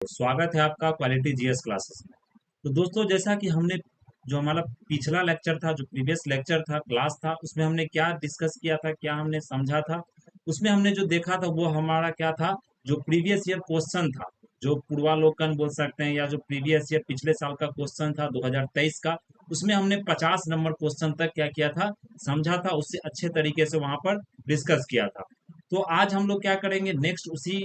स्वागत है आपका क्वालिटी जीएस क्लासेस में। तो दोस्तों, जैसा कि हमने जो हमारा पिछला लेक्चर था, जो प्रीवियस लेक्चर था, क्लास था, उसमें हमने क्या डिस्कस किया था, क्या हमने समझा था। उसमें हमने जो देखा था वो हमारा क्या था, जो प्रीवियस ईयर क्वेश्चन था, जो पूर्वालोकन बोल सकते हैं, या जो प्रीवियस ईयर पिछले साल का क्वेश्चन था 2023 का। उसमें हमने 50 नंबर क्वेश्चन तक क्या किया था, समझा था, उससे अच्छे तरीके से वहां पर डिस्कस किया था। तो आज हम लोग क्या करेंगे, नेक्स्ट उसी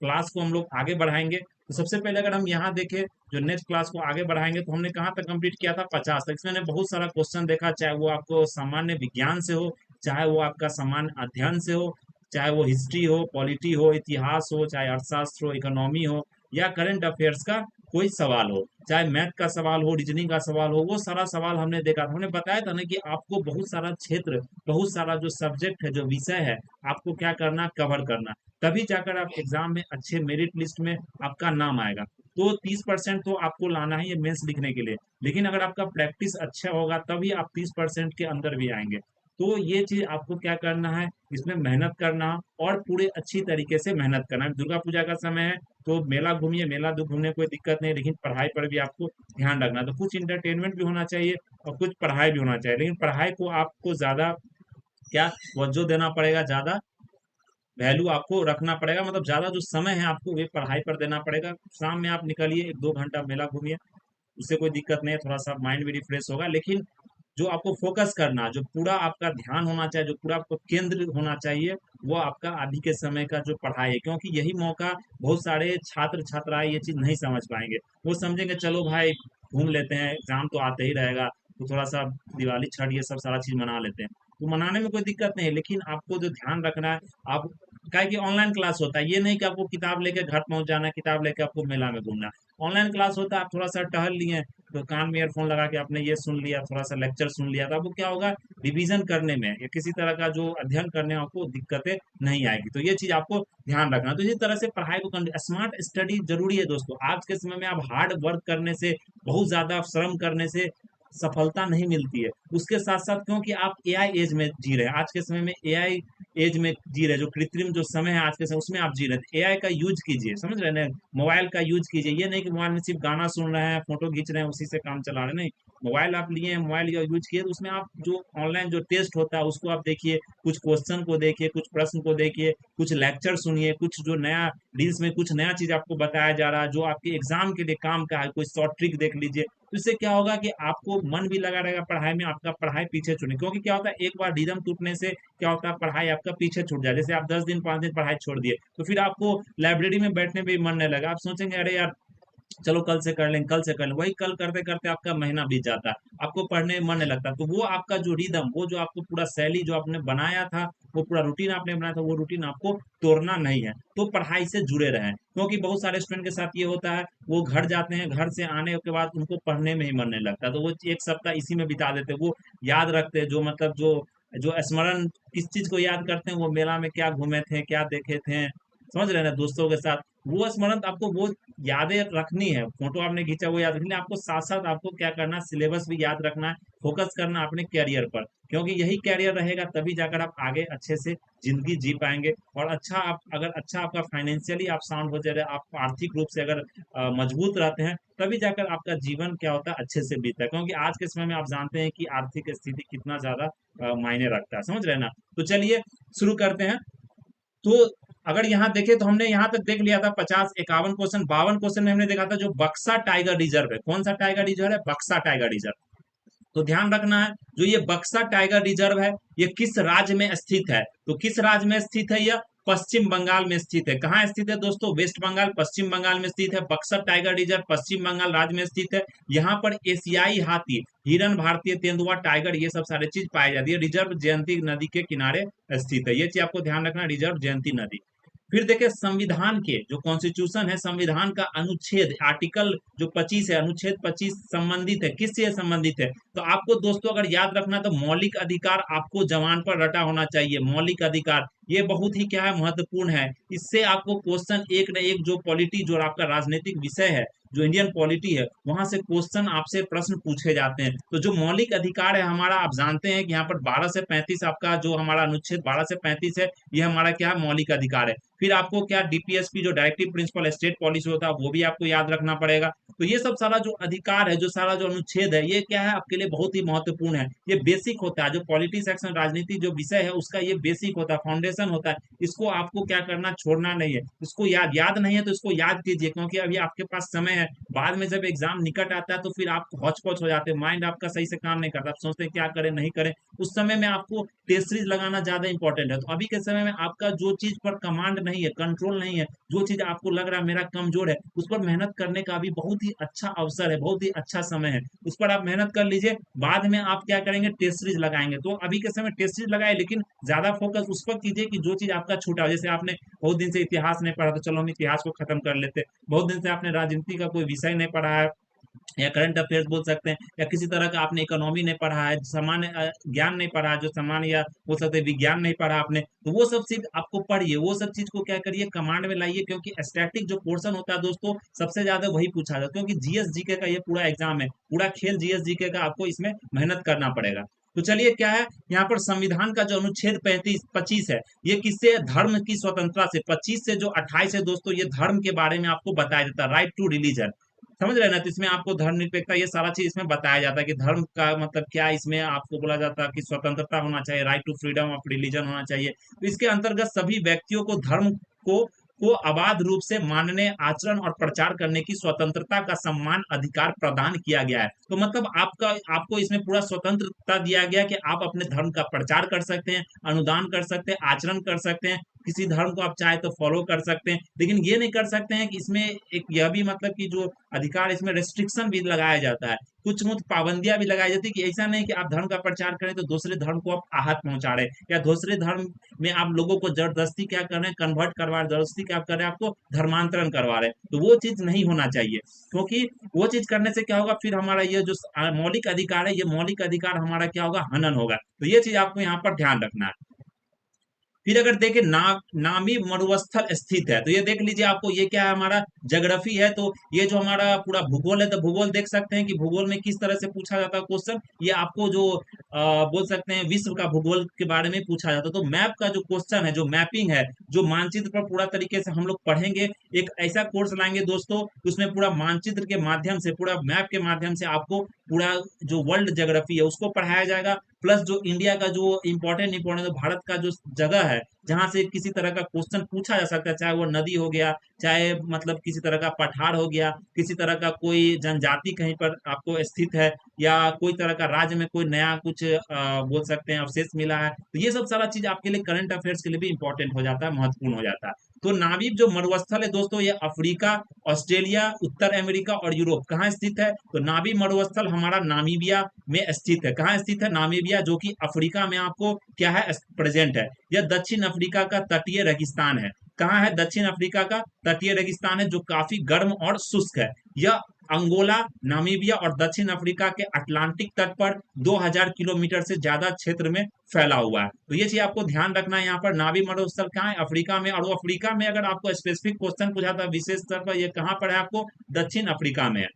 क्लास को हम लोग आगे बढ़ाएंगे। तो सबसे पहले अगर हम यहाँ देखें, जो नेक्स्ट क्लास को आगे बढ़ाएंगे, तो हमने कहाँ तक कंप्लीट किया था, 50 तक। इसमें हमने बहुत सारा क्वेश्चन देखा, चाहे वो आपको सामान्य विज्ञान से हो, चाहे वो आपका सामान्य अध्ययन से हो, चाहे वो हिस्ट्री हो, पॉलिटी हो, इतिहास हो, चाहे अर्थशास्त्र हो, इकोनॉमी हो, या करंट अफेयर्स का कोई सवाल हो, चाहे मैथ का सवाल हो, रीजनिंग का सवाल हो, वो सारा सवाल हमने देखा था। हमने बताया था ना कि आपको बहुत सारा क्षेत्र, बहुत सारा जो सब्जेक्ट है, जो विषय है, आपको क्या करना, कवर करना, तभी जाकर आप एग्जाम में अच्छे मेरिट लिस्ट में आपका नाम आएगा। तो 30% तो आपको लाना है ये मेंस लिखने के लिए, लेकिन अगर आपका प्रैक्टिस अच्छा होगा तभी आप 30% के अंदर भी आएंगे। तो ये चीज आपको क्या करना है, इसमें मेहनत करना, और पूरे अच्छी तरीके से मेहनत करना है। दुर्गा पूजा का समय है, तो मेला घूमिए, मेला घूमने कोई दिक्कत नहीं, लेकिन पढ़ाई पर भी आपको ध्यान रखना है। तो कुछ इंटरटेनमेंट भी होना चाहिए और कुछ पढ़ाई भी होना चाहिए, लेकिन पढ़ाई को आपको ज्यादा क्या तवज्जो देना पड़ेगा, ज्यादा वैल्यू आपको रखना पड़ेगा, मतलब ज्यादा जो समय है आपको ये पढ़ाई पर देना पड़ेगा। शाम में आप निकलिए, 1-2 घंटा मेला घूमिए, उससे कोई दिक्कत नहीं है, थोड़ा सा माइंड भी रिफ्रेश होगा। लेकिन जो आपको फोकस करना, जो पूरा आपका ध्यान होना चाहिए, जो पूरा आपको केंद्र होना चाहिए, वो आपका अभी के समय का जो पढ़ाई है। क्योंकि यही मौका बहुत सारे छात्र छात्राएं ये चीज नहीं समझ पाएंगे। वो समझेंगे चलो भाई घूम लेते हैं, एग्जाम तो आते ही रहेगा, तो थोड़ा सा दिवाली छठ ये सब सारा चीज मना लेते हैं। तो मनाने में कोई दिक्कत नहीं है, लेकिन आपको जो ध्यान रखना है, आप क्या है कि ऑनलाइन क्लास होता है, ये नहीं कि आपको किताब लेके घर पहुंच जाना है, किताब लेके आपको मेला में घूमना है। ऑनलाइन क्लास होता है, आप थोड़ा सा टहल लिए, तो कान में ईयरफोन लगा के आपने ये सुन लिया, थोड़ा सा लेक्चर सुन लिया, तो आपको क्या होगा, रिवीजन करने में या किसी तरह का जो अध्ययन करने में आपको दिक्कतें नहीं आएगी। तो ये चीज आपको ध्यान रखना। तो इसी तरह से पढ़ाई को स्मार्ट स्टडी जरूरी है दोस्तों। आज के समय में आप हार्ड वर्क करने से, बहुत ज्यादा श्रम करने से सफलता नहीं मिलती है। उसके साथ साथ, क्योंकि आप एआई एज में जी रहे हैं, आज के समय में एआई एज में जी रहे हैं, जो कृत्रिम जो समय है आज के समय, उसमें आप जी रहे हैं। एआई का यूज कीजिए, समझ रहे हैं ना, मोबाइल का यूज कीजिए। ये नहीं कि मोबाइल में सिर्फ गाना सुन रहे हैं, फोटो खींच रहे हैं, उसी से काम चला रहे हैं, नहीं। मोबाइल आप लिए हैं, मोबाइल का यूज किए, तो उसमें आप जो ऑनलाइन जो टेस्ट होता है उसको आप देखिए, कुछ क्वेश्चन को देखिए, कुछ प्रश्न को देखिए, कुछ लेक्चर सुनिए, कुछ जो नया रील्स में कुछ नया चीज आपको बताया जा रहा है जो आपके एग्जाम के लिए काम का है, कोई शॉर्ट ट्रिक देख लीजिए। तो इससे क्या होगा कि आपको मन भी लगा रहेगा पढ़ाई में, आपका पढ़ाई पीछे छूटे। क्योंकि क्या होता है, एक बार रिदम टूटने से क्या होता है, पढ़ाई आपका पीछे छूट जाए। जैसे आप 10 दिन 5 दिन पढ़ाई छोड़ दिए, तो फिर आपको लाइब्रेरी में बैठने में भी मन नहीं लगा, आप सोचेंगे अरे यार चलो कल से कर लेंगे, कल से कर लेंगे। वही कल करते करते आपका महीना बीत जाता है, आपको पढ़ने में मन नहीं लगता। तो वो आपका जो रिदम, वो जो आपको पूरा शैली जो आपने बनाया था, वो पूरा रूटीन आपने बनाया था, वो रूटीन आपको तोड़ना नहीं है। तो पढ़ाई से जुड़े रहें, क्योंकि बहुत सारे स्टूडेंट के साथ ये होता है, वो घर जाते हैं, घर से आने के बाद उनको पढ़ने में ही मन नहीं लगता, तो वो एक सप्ताह इसी में बिता देते हैं। वो याद रखते हैं, जो मतलब जो जो स्मरण किस चीज को याद करते हैं, वो मेला में क्या घूमे थे, क्या देखे थे, समझ रहे हैं ना, दोस्तों के साथ। वो स्मरण आपको वो यादें रखनी है, फोटो आपने खींचा वो याद रखनी है। आपको साथ साथ आपको क्या करना है, सिलेबस भी याद रखना है, फोकस करना अपने कैरियर पर। क्योंकि यही कैरियर रहेगा तभी जाकर आप आगे अच्छे से जिंदगी जी पाएंगे। और अच्छा, आप अगर अच्छा आपका फाइनेंशियली आप साउंड हो जाए, आप आर्थिक रूप से अगर मजबूत रहते हैं, तभी जाकर आपका जीवन क्या होता है, अच्छे से बीतता है। क्योंकि आज के समय में आप जानते हैं कि आर्थिक स्थिति कितना ज्यादा मायने रखता है, समझ रहे हैं ना। तो चलिए शुरू करते हैं। तो अगर यहाँ देखें, तो हमने यहाँ तक देख लिया था 50 51 क्वेश्चन। 52 क्वेश्चन में हमने देखा था जो बक्सा टाइगर रिजर्व है। कौन सा टाइगर रिजर्व है, बक्सा टाइगर रिजर्व। तो ध्यान रखना है, जो ये बक्सा टाइगर रिजर्व है, ये किस राज्य में स्थित है। तो किस राज्य में स्थित है यह, पश्चिम बंगाल में स्थित है। कहाँ स्थित है दोस्तों, वेस्ट बंगाल, पश्चिम बंगाल में स्थित है। बक्सर टाइगर रिजर्व पश्चिम बंगाल राज्य में स्थित है। यहाँ पर एशियाई हाथी, हिरन, भारतीय तेंदुआ, टाइगर, ये सब सारी चीज पाई जाती है। रिजर्व जयंती नदी के किनारे स्थित है, ये चीज आपको ध्यान रखना, रिजर्व जयंती नदी। फिर देखिए, संविधान के जो कॉन्स्टिट्यूशन है, संविधान का अनुच्छेद आर्टिकल जो 25 है, अनुच्छेद 25 संबंधित है, किससे संबंधित है। तो आपको दोस्तों अगर याद रखना, तो मौलिक अधिकार आपको जवान पर रटा होना चाहिए। मौलिक अधिकार ये बहुत ही क्या है, महत्वपूर्ण है। इससे आपको क्वेश्चन एक न एक, जो पॉलिटी, जो आपका राजनीतिक विषय है, जो इंडियन पॉलिटी है वहां से क्वेश्चन आपसे प्रश्न पूछे जाते हैं। तो जो मौलिक अधिकार है हमारा, आप जानते हैं कि यहाँ पर 12 से 35 आपका जो हमारा अनुच्छेद 12 से 35 है, ये हमारा क्या है, मौलिक अधिकार है। फिर आपको क्या डीपीएसपी जो डायरेक्टिव प्रिंसिपल स्टेट पॉलिसी होता है वो भी आपको याद रखना पड़ेगा। तो ये सब सारा जो अधिकार है, जो सारा जो अनुच्छेद है, ये क्या है आपके लिए बहुत ही महत्वपूर्ण है। ये बेसिक होता है, जो पॉलिटिक्स एक्शन राजनीति जो विषय है उसका ये बेसिक होता है, फाउंडेशन होता है। इसको आपको क्या करना, छोड़ना नहीं है। इसको याद याद नहीं है तो इसको याद कीजिए, क्योंकि अभी आपके पास समय है। बाद में जब एग्जाम निकट आता है तो फिर आप हौच पौच हो जाते हैं, माइंड आपका सही से काम नहीं करता, आप सोचते हैं क्या करें नहीं करें। उस समय में आपको टेस्ट सीरीज लगाना ज्यादा इंपॉर्टेंट है। तो अभी के समय में आपका जो चीज पर कमांड नहीं है, कंट्रोल नहीं है, जो चीज आपको लग रहा है मेरा कमजोर है, उस पर मेहनत करने का भी बहुत ही अच्छा अवसर है, बहुत ही अच्छा समय है। उस पर आप मेहनत कर लीजिए, बाद में आप क्या करेंगे, टेस्ट सीरीज लगाएंगे। तो अभी के समय टेस्ट सीरीज लगाए, लेकिन ज्यादा फोकस उस पर कीजिए कि जो चीज आपका छूटा हो। जैसे आपने बहुत दिन से इतिहास नहीं पढ़ा, तो चलो हम इतिहास को खत्म कर लेते। बहुत दिन से आपने राजनीति का कोई विषय नहीं पढ़ा है, या करंट अफेयर्स बोल सकते हैं, या किसी तरह का आपने इकोनॉमी नहीं पढ़ा है, सामान्य ज्ञान नहीं पढ़ा है, जो सामान्य या बोल सकते हैं विज्ञान नहीं पढ़ा आपने, तो वो सब चीज आपको पढ़िए, वो सब चीज को क्या करिए, कमांड में लाइए। क्योंकि स्टैटिक जो पोर्शन होता है दोस्तों, सबसे ज्यादा वही पूछा जाता है, क्योंकि जीएस जीके का ये पूरा एग्जाम है, पूरा खेल जीएस जीके का, आपको इसमें मेहनत करना पड़ेगा। तो चलिए क्या है, यहाँ पर संविधान का जो अनुच्छेद 35-25 है, ये किससे है? धर्म की स्वतंत्रता से। 25 से जो 28 है दोस्तों, ये धर्म के बारे में आपको बताया जाता है, राइट टू रिलीजन। समझ रहे हैं ना? तो इसमें आपको धर्मनिरपेक्षता, ये सारा चीज इसमें बताया जाता है कि धर्म का मतलब क्या है। इसमें आपको बोला जाता है कि स्वतंत्रता होना चाहिए, right to freedom of religion होना चाहिए। तो इसके अंतर्गत सभी व्यक्तियों को धर्म को को अबाध रूप से मानने, आचरण और प्रचार करने की स्वतंत्रता का सम्मान अधिकार प्रदान किया गया है। तो मतलब आपका आपको इसमें पूरा स्वतंत्रता दिया गया कि आप अपने धर्म का प्रचार कर सकते हैं, अनुदान कर सकते हैं, आचरण कर सकते हैं, किसी धर्म को आप चाहे तो फॉलो कर सकते हैं। लेकिन ये नहीं कर सकते हैं कि इसमें एक यह भी मतलब कि जो अधिकार, इसमें रेस्ट्रिक्शन भी लगाया जाता है, कुछ मुझ पाबंदियां भी लगाई जाती है कि ऐसा नहीं कि आप धर्म का प्रचार करें तो दूसरे धर्म को आप आहत पहुंचा रहे, या दूसरे धर्म में आप लोगों को जबरदस्ती क्या कर रहे हैं, कन्वर्ट करवा रहे, जबरदस्ती क्या कर रहे हैं, आपको धर्मांतरण करवा रहे हैं। तो वो चीज नहीं होना चाहिए, क्योंकि वो चीज करने से क्या होगा, फिर हमारा ये जो मौलिक अधिकार है, ये मौलिक अधिकार हमारा क्या होगा, हनन होगा। तो ये चीज आपको यहाँ पर ध्यान रखना है। फिर अगर देखें नामी मरुस्थल स्थित है, तो ये देख लीजिए, आपको ये क्या है, हमारा ज्योग्राफी है। तो ये जो हमारा पूरा भूगोल है, तो भूगोल देख सकते हैं कि भूगोल में किस तरह से पूछा जाता है क्वेश्चन। ये आपको जो बोल सकते हैं विश्व का भूगोल के बारे में पूछा जाता है। तो मैप का जो क्वेश्चन है, जो मैपिंग है, जो मानचित्र पर पूरा तरीके से हम लोग पढ़ेंगे। एक ऐसा कोर्स लाएंगे दोस्तों, उसमें पूरा मानचित्र के माध्यम से, पूरा मैप के माध्यम से आपको पूरा जो वर्ल्ड ज्योग्राफी है उसको पढ़ाया जाएगा। प्लस जो इंडिया का जो इंपॉर्टेंट भारत का जो जगह है, जहां से किसी तरह का क्वेश्चन पूछा जा सकता है, चाहे वो नदी हो गया, चाहे मतलब किसी तरह का पठार हो गया, किसी तरह का कोई जनजाति कहीं पर आपको स्थित है, या कोई तरह का राज्य में कोई नया कुछ बोल सकते हैं अवशेष मिला है, तो ये सब सारा चीज आपके लिए करंट अफेयर्स के लिए भी इंपॉर्टेंट हो जाता है, महत्वपूर्ण हो जाता है। तो नाविक जो मरुस्थल है दोस्तों, ये अफ्रीका, ऑस्ट्रेलिया, उत्तर अमेरिका और यूरोप कहाँ स्थित है? तो नावी मरुस्थल हमारा नामीबिया में स्थित है। कहाँ स्थित है? नामीबिया, जो कि अफ्रीका में आपको क्या है, प्रेजेंट है। यह दक्षिण अफ्रीका का तटीय रेगिस्तान है। कहाँ है? दक्षिण अफ्रीका का तटीय रेगिस्तान है, जो काफी गर्म और शुष्क है। यह अंगोला, नामीबिया और दक्षिण अफ्रीका के अटलांटिक तट पर 2000 किलोमीटर से ज्यादा क्षेत्र में फैला हुआ है। तो ये चीज आपको ध्यान रखना है। यहाँ पर नावी मरुस्थल कहाँ है? अफ्रीका में। और वो अफ्रीका में अगर आपको स्पेसिफिक क्वेश्चन पूछा था विशेष स्तर पर, ये कहाँ पर है? आपको दक्षिण अफ्रीका में है,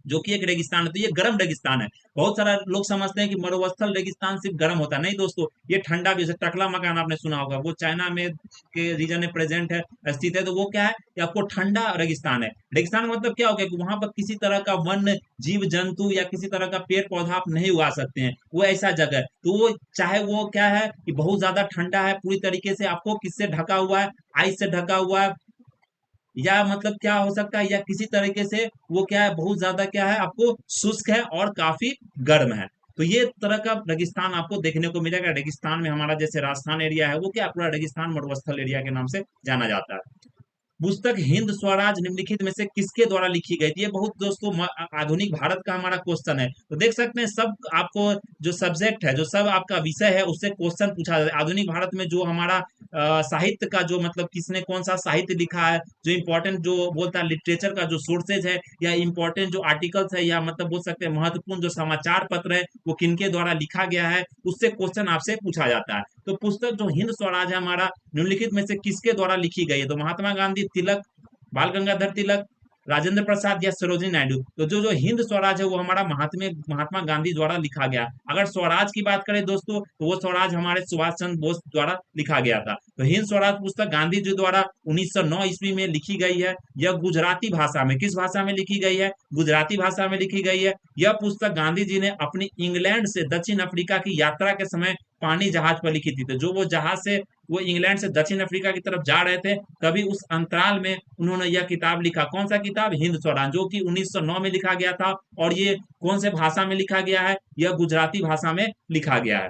जो कि एक रेगिस्तान है। तो ये गर्म रेगिस्तान है। बहुत सारा लोग समझते हैं कि मरुस्थल रेगिस्तान सिर्फ गर्म होता है, नहीं दोस्तों, ये ठंडा भी। जैसे टकला मकान आपने सुना होगा, वो चाइना में के रीजन में प्रेजेंट है, स्थित है। तो वो क्या है, ये आपको ठंडा रेगिस्तान है। रेगिस्तान का मतलब क्या हो गया कि वहां पर किसी तरह का वन जीव जंतु या किसी तरह का पेड़ पौधा आप नहीं उगा सकते हैं, वो ऐसा जगह है। तो वो चाहे वो क्या है कि बहुत ज्यादा ठंडा है, पूरी तरीके से आपको किससे ढका हुआ है, आइस से ढका हुआ है, या मतलब क्या हो सकता है, या किसी तरीके से वो क्या है, बहुत ज्यादा क्या है, आपको शुष्क है और काफी गर्म है। तो ये तरह का रेगिस्तान आपको देखने को मिलेगा। रेगिस्तान में हमारा जैसे राजस्थान एरिया है, वो क्या पूरा रेगिस्तान मरुस्थल एरिया के नाम से जाना जाता है। पुस्तक हिंद स्वराज निम्नलिखित में से किसके द्वारा लिखी गई थी? ये बहुत दोस्तों आधुनिक भारत का हमारा क्वेश्चन है। तो देख सकते हैं सब आपको जो सब्जेक्ट है, जो सब आपका विषय है, उससे क्वेश्चन पूछा जाता है। आधुनिक भारत में जो हमारा साहित्य का जो मतलब किसने कौन सा साहित्य लिखा है, जो इंपॉर्टेंट जो बोलता है लिटरेचर का जो सोर्सेज है, या इंपॉर्टेंट जो आर्टिकल्स है, या मतलब बोल सकते हैं महत्वपूर्ण जो समाचार पत्र है, वो किनके द्वारा लिखा गया है, उससे क्वेश्चन आपसे पूछा जाता है। तो पुस्तक जो हिंद स्वराज है हमारा, निम्नलिखित में से किसके द्वारा लिखी गई है? तो महात्मा गांधी, तिलक, बाल गंगाधर तिलक, राजेंद्र प्रसाद या सरोजिनी नायडू। तो जो जो हिंद स्वराज है वो हमारा महात्मा गांधी द्वारा लिखा गया। अगर स्वराज की बात करें दोस्तों तो वो स्वराज हमारे सुभाष चंद्र बोस द्वारा लिखा गया था। तो हिंद स्वराज पुस्तक गांधी जी द्वारा 1909 ईस्वी में लिखी गई है। यह गुजराती भाषा में, किस भाषा में लिखी गई है? गुजराती भाषा में लिखी गई है। यह पुस्तक गांधी जी ने अपनी इंग्लैंड से दक्षिण अफ्रीका की यात्रा के समय पानी जहाज पर लिखी थी। तो जो वो जहाज से वो इंग्लैंड से दक्षिण अफ्रीका की तरफ जा रहे थे, तभी उस अंतराल में उन्होंने यह किताब लिखा। कौन सा किताब? हिंद स्वराज, जो कि 1909 में लिखा गया था। और ये कौन से भाषा में लिखा गया है? यह गुजराती भाषा में लिखा गया है।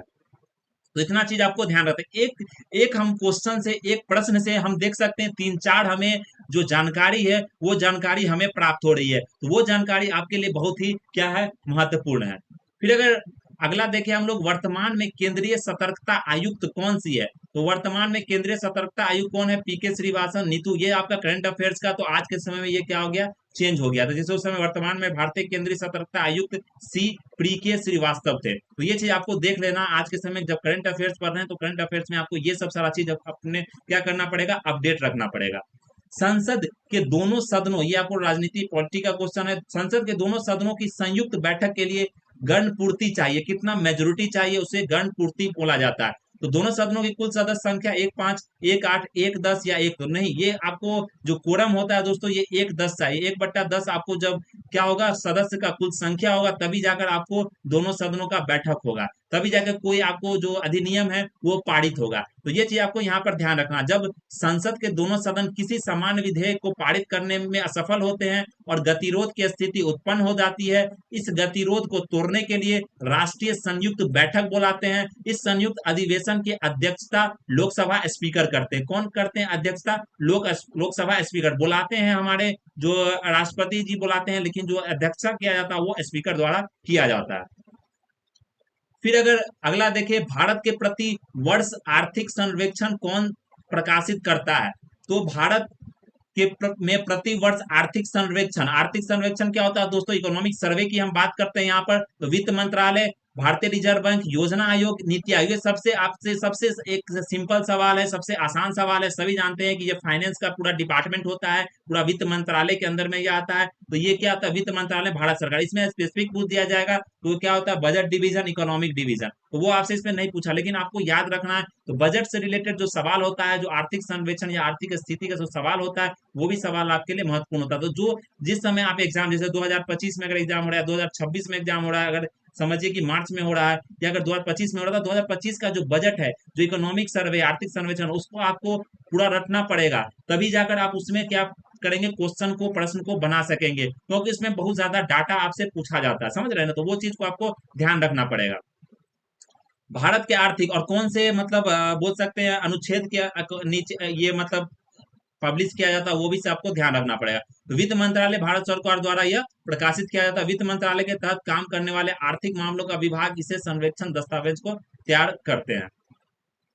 तो इतना चीज आपको ध्यान रखते हैं। एक एक हम क्वेश्चन से, एक प्रश्न से हम देख सकते हैं तीन चार हमें जो जानकारी है वो जानकारी हमें प्राप्त हो रही है। तो वो जानकारी आपके लिए बहुत ही क्या है, महत्वपूर्ण है। फिर अगर अगला देखें हम लोग, वर्तमान में केंद्रीय सतर्कता आयुक्त कौन सी है? तो वर्तमान में केंद्रीय सतर्कता आयुक्त कौन है? पीके श्रीवास्तव, नीतू। ये आपका करंट अफेयर्स का, तो आज के समय में ये क्या हो गया, चेंज हो गया था। जैसे उस समय वर्तमान में भारतीय केंद्रीय सतर्कता आयुक्त सी प्री के श्रीवास्तव थे। तो ये चीज आपको देख लेना, आज के समय जब करंट अफेयर्स पढ़ रहे हैं तो करंट अफेयर्स में आपको ये सब सारा चीज अपने क्या करना पड़ेगा, अपडेट रखना पड़ेगा। संसद के दोनों सदनों, ये आपको राजनीति पॉलिटी का क्वेश्चन है। संसद के दोनों सदनों की संयुक्त बैठक के लिए गण पूर्ति चाहिए। कितना मेजोरिटी चाहिए, उसे गण पूर्ति बोला जाता है। तो दोनों सदनों की कुल सदस्य संख्या 1 5 1 8 1 10 या 1 तो नहीं, ये आपको जो कोरम होता है दोस्तों, ये 1 10 चाहिए। 1/10 आपको जब क्या होगा, सदस्य का कुल संख्या होगा, तभी जाकर आपको दोनों सदनों का बैठक होगा, तभी जाकर कोई आपको जो अधिनियम है वो पारित होगा। तो ये चीज आपको यहाँ पर ध्यान रखना। जब संसद के दोनों सदन किसी समान विधेयक को पारित करने में असफल होते हैं और गतिरोध की स्थिति उत्पन्न हो जाती है, इस गतिरोध को तोड़ने के लिए राष्ट्रीय संयुक्त बैठक बुलाते हैं। इस संयुक्त अधिवेशन की अध्यक्षता लोकसभा स्पीकर करते हैं। कौन करते हैं अध्यक्षता? लोकसभा स्पीकर बुलाते हैं, हमारे जो राष्ट्रपति जी बुलाते हैं, लेकिन जो अध्यक्षता किया जाता है वो स्पीकर द्वारा किया जाता है। फिर अगर अगला देखें, भारत के प्रति वर्ष आर्थिक सर्वेक्षण कौन प्रकाशित करता है? तो भारत में प्रति वर्ष आर्थिक सर्वेक्षण क्या होता है दोस्तों? इकोनॉमिक सर्वे की हम बात करते हैं यहाँ पर। तो वित्त मंत्रालय, भारतीय रिजर्व बैंक, योजना आयोग, नीति आयोग, ये सबसे आपसे सबसे एक सिंपल सवाल है, सबसे आसान सवाल है। सभी जानते हैं कि ये फाइनेंस का पूरा डिपार्टमेंट होता है, पूरा वित्त मंत्रालय के अंदर में ये आता है। तो ये क्या होता है, वित्त मंत्रालय भारत सरकार। इसमें स्पेसिफिक पूछ दिया जाएगा तो क्या होता है, बजट डिवीजन, इकोनॉमिक डिवीजन। तो वो आपसे इसमें नहीं पूछा, लेकिन आपको याद रखना है। तो बजट से रिलेटेड जो सवाल होता है, जो आर्थिक सर्वेक्षण या आर्थिक स्थिति का जो सवाल होता है, वो भी सवाल आपके लिए महत्वपूर्ण होता है। तो जो जिस समय आप एग्जाम, जैसे 2025 में अगर एग्जाम हो रहा है, 2026 में एग्जाम हो रहा है, अगर समझिए कि मार्च में हो रहा है, या अगर 2025 में हो रहा था, 2025 का जो बजट है, जो इकोनॉमिक सर्वे, आर्थिक सर्वेक्षण, उसको आपको पूरा रटना पड़ेगा। तभी जाकर आप उसमें क्या करेंगे, क्वेश्चन को, प्रश्न को बना सकेंगे, क्योंकि इसमें बहुत ज्यादा डाटा आपसे पूछा जाता है। समझ रहे हैं ना? तो वो चीज को आपको ध्यान रखना पड़ेगा। भारत के आर्थिक और कौन से मतलब बोल सकते हैं अनुच्छेद के नीचे ये मतलब पब्लिश किया जाता है, वो भी से आपको ध्यान रखना पड़ेगा। तो वित्त मंत्रालय भारत सरकार द्वारा यह प्रकाशित किया जाता है। वित्त मंत्रालय के तहत काम करने वाले आर्थिक मामलों का विभाग इसे सर्वेक्षण दस्तावेज को तैयार करते हैं।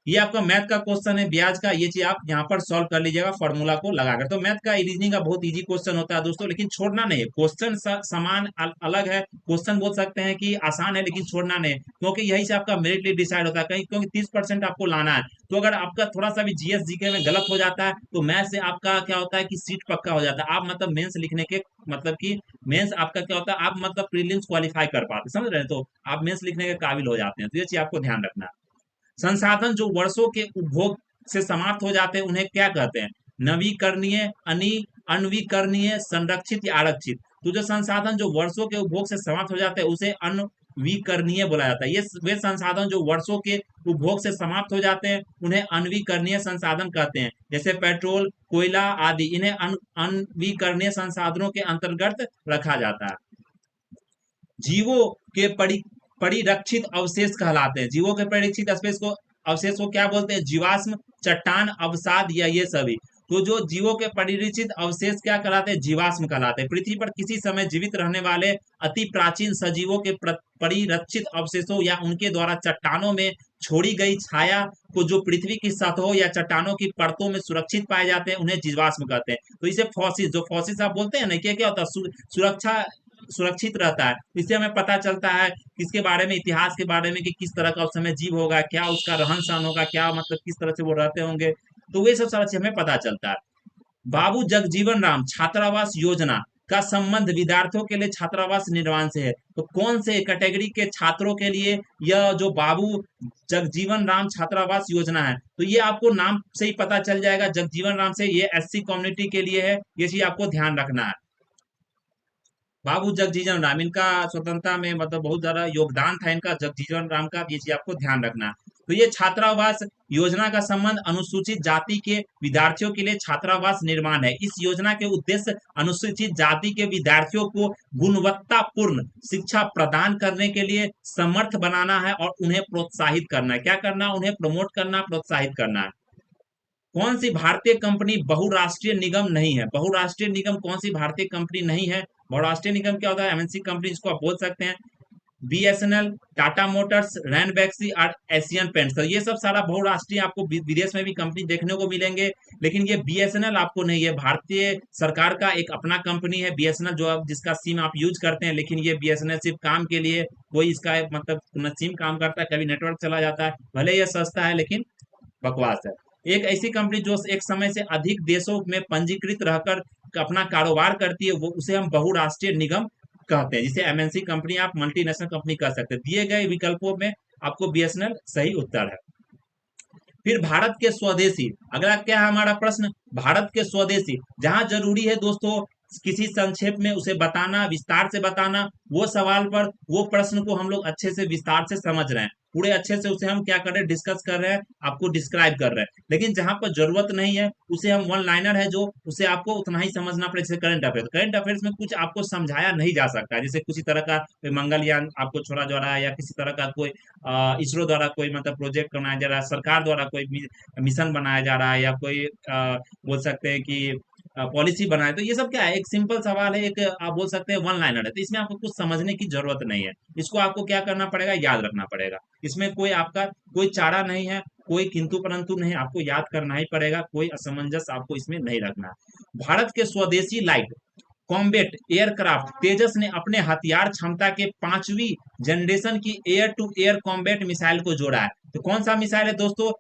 ये आपका मैथ का क्वेश्चन है, ब्याज का। ये चीज आप यहाँ पर सॉल्व कर लीजिएगा फॉर्मूला को लगाकर। तो मैथ का, रीजनिंग का बहुत इजी क्वेश्चन होता है दोस्तों, लेकिन छोड़ना नहीं है। क्वेश्चन समान अलग है, क्वेश्चन बोल सकते हैं कि आसान है, लेकिन छोड़ना नहीं है, क्योंकि यही से आपका मेरिट लिस्ट डिसाइड होता है कहीं, क्योंकि 30% आपको लाना है। तो अगर आपका थोड़ा सा भी जीएस जीके में गलत हो जाता है, तो मैथ से आपका क्या होता है कि सीट पक्का हो जाता है। आप मतलब मेंस लिखने के मतलब कि मेंस आपका क्या होता है, आप मतलब प्रीलिम्स क्वालिफाई कर पाते, समझ रहे हैं? तो आप मेंस लिखने के काबिल हो जाते हैं। तो ये चीज आपको ध्यान रखना है। संसाधन जो वर्षों के उपभोग से समाप्त हो जाते हैं उन्हें क्या कहते हैं? नवीकरणीय, अनवीकरणीय, संरक्षित या आरक्षित। तो जो संसाधन जो वर्षों के उपभोग से समाप्त हो जाते हैं उसे अनवीकरणीय बोला जाता है। ये वे संसाधन जो वर्षों के उपभोग से समाप्त हो जाते हैं उन्हें अनवीकरणीय संसाधन कहते हैं। जैसे पेट्रोल, कोयला आदि, इन्हें अनवीकरणीय संसाधनों के अंतर्गत रखा जाता है। जीवों के परिरक्षित अवशेष कहलाते हैं। जीवों के परिरक्षित अवशेष को क्या बोलते हैं? जीवाश्म, चट्टान, अवसाद या ये सभी। तो जो जीवों के परिरक्षित अवशेष क्या कहलाते हैं? जीवाश्म कहलाते हैं। पृथ्वी पर किसी समय जीवित रहने वाले अति प्राचीन सजीवों के परिरक्षित अवशेषों या उनके द्वारा चट्टानों में छोड़ी गई छाया को जो पृथ्वी की सतहों या चट्टानों की परतों में सुरक्षित पाए जाते हैं उन्हें जीवाश्म कहते हैं। तो इसे फॉसिल, जो फॉसिल्स आप बोलते हैं ना, क्या क्या होता है, सुरक्षा सुरक्षित रहता है। इससे हमें पता चलता है किसके बारे में, इतिहास के बारे में, कि किस तरह का उस समय जीव होगा, क्या उसका रहन सहन होगा, क्या मतलब किस तरह से वो रहते होंगे। तो वे सब सारा चीज हमें पता चलता है। बाबू जगजीवन राम छात्रावास योजना का संबंध विद्यार्थियों के लिए छात्रावास निर्माण से है। तो कौन से कैटेगरी के छात्रों के लिए यह जो बाबू जगजीवन राम छात्रावास योजना है, तो ये आपको नाम से ही पता चल जाएगा, जगजीवन राम से, ये एससी कम्युनिटी के लिए है, ये चीज आपको ध्यान रखना है। बाबू जगजीवन राम, इनका स्वतंत्रता में मतलब बहुत ज्यादा योगदान था इनका, जगजीवन राम का, ये चीज आपको ध्यान रखना है। तो ये छात्रावास योजना का संबंध अनुसूचित जाति के विद्यार्थियों के लिए छात्रावास निर्माण है। इस योजना के उद्देश्य अनुसूचित जाति के विद्यार्थियों को गुणवत्तापूर्ण शिक्षा प्रदान करने के लिए समर्थ बनाना है और उन्हें प्रोत्साहित करना है। क्या करना है? उन्हें प्रमोट करना, प्रोत्साहित करना है। कौन सी भारतीय कंपनी बहुराष्ट्रीय निगम नहीं है? बहुराष्ट्रीय निगम कौन सी भारतीय कंपनी नहीं है? बहुराष्ट्रीय निगम क्या होता है? एमएनसी कंपनी जिसको आप बोल सकते हैं। बीएसएनएल, टाटा मोटर्स, रैनबैक्सी और एशियन पेंट्स, तो ये सब सारा बहुराष्ट्रीय आपको विदेश में भी कंपनी देखने को मिलेंगे। लेकिन ये बीएसएनएल आपको नहीं है, भारतीय सरकार का एक अपना कंपनी है बीएसएनएल, जो आप जिसका सिम आप यूज करते हैं। लेकिन ये बीएसएनएल सिर्फ काम के लिए, कोई इसका मतलब न सिम काम करता है, कभी नेटवर्क चला जाता है, भले ये सस्ता है लेकिन बकवास है। एक ऐसी कंपनी जो एक समय से अधिक देशों में पंजीकृत रहकर अपना कारोबार करती है, वो उसे हम बहुराष्ट्रीय निगम कहते हैं, जिसे एमएनसी कंपनी, आप मल्टीनेशनल कंपनी कह सकते हैं। दिए गए विकल्पों में आपको बीएसएनएल सही उत्तर है। फिर भारत के स्वदेशी, अगला क्या है हमारा प्रश्न? भारत के स्वदेशी, जहां जरूरी है दोस्तों किसी संक्षेप में उसे बताना, विस्तार से बताना, वो सवाल पर वो प्रश्न को हम लोग अच्छे से विस्तार से समझ रहे हैं, पूरे अच्छे से उसे हम क्या कर रहे हैं, डिस्कस कर रहे हैं, आपको डिस्क्राइब कर रहे हैं। लेकिन जहां पर जरूरत नहीं है उसे हम वन लाइनर है जो, उसे आपको उतना ही समझना पड़ेगा। जैसे करंट अफेयर्स, करंट अफेयर्स में कुछ आपको समझाया नहीं जा सकता है, जैसे किसी तरह का कोई मंगलयान आपको छोड़ा जा रहा है, या किसी तरह का कोई इसरो द्वारा कोई मतलब प्रोजेक्ट बनाया जा रहा है, सरकार द्वारा कोई मिशन बनाया जा रहा है, या कोई बोल सकते हैं कि पॉलिसी बनाए, तो ये सब क्या है, एक सिंपल सवाल है, एक आप बोल सकते हैं वन लाइनर है, तो इसमें आपको कुछ समझने की जरूरत नहीं है। इसको आपको क्या करना पड़ेगा, याद रखना पड़ेगा। इसमें कोई आपका कोई चारा नहीं है, कोई किंतु परंतु नहीं, आपको याद करना ही पड़ेगा, कोई असमंजस आपको इसमें नहीं रखना। भारत के स्वदेशी लाइट कॉम्बैट एयरक्राफ्ट तेजस ने अपने हथियार क्षमता के 5वीं जनरेशन की air to air combat missile को जोड़ा है। तो कौन सा मिसाइल है दोस्तों?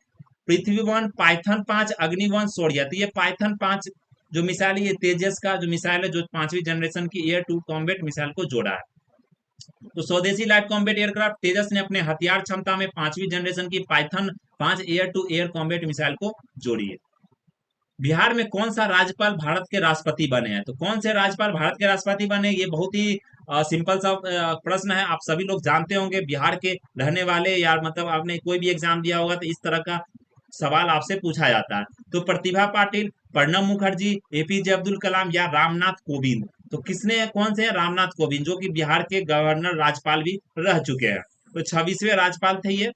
Prithvi one, Python 5, Agni one, Shaurya. तो ये पाइथन 5 जो मिसाइल है, ये तेजस का जो मिसाइल है, जो 5वीं जनरेशन की एयर टू कॉम्बैट मिसाइल को जोड़ा है। तो स्वदेशी लाइट कॉम्बैट एयरक्राफ्ट तेजस ने अपने हथियार क्षमता में 5वीं जनरेशन की Python 5 air to air combat missile को जोड़ी है। बिहार में कौन सा राज्यपाल भारत के राष्ट्रपति बने हैं? तो कौन से राज्यपाल भारत के राष्ट्रपति बने? ये बहुत ही सिंपल सा प्रश्न है, आप सभी लोग जानते होंगे, बिहार के रहने वाले, या मतलब आपने कोई भी एग्जाम दिया होगा तो इस तरह का सवाल आपसे पूछा जाता है। तो प्रतिभा पाटिल, प्रणब मुखर्जी, एपीजे अब्दुल कलाम, या रामनाथ कोविंद। तो किसने, कौन से हैं? रामनाथ कोविंद, जो कि बिहार के गवर्नर राज्यपाल भी रह चुके हैं। तो 26वें राज्यपाल थे ये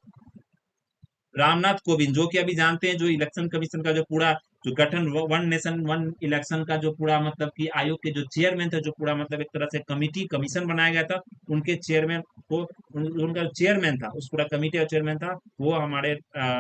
रामनाथ कोविंद, जो कि अभी जानते हैं जो इलेक्शन कमीशन का जो पूरा जो गठन, वन नेशन वन इलेक्शन का जो पूरा मतलब कि आयोग के जो चेयरमैन थे, जो पूरा मतलब एक तरह से कमिटी कमीशन बनाया गया था, उनके चेयरमैन को उनका चेयरमैन था, उस पूरा कमिटी का चेयरमैन था वो हमारे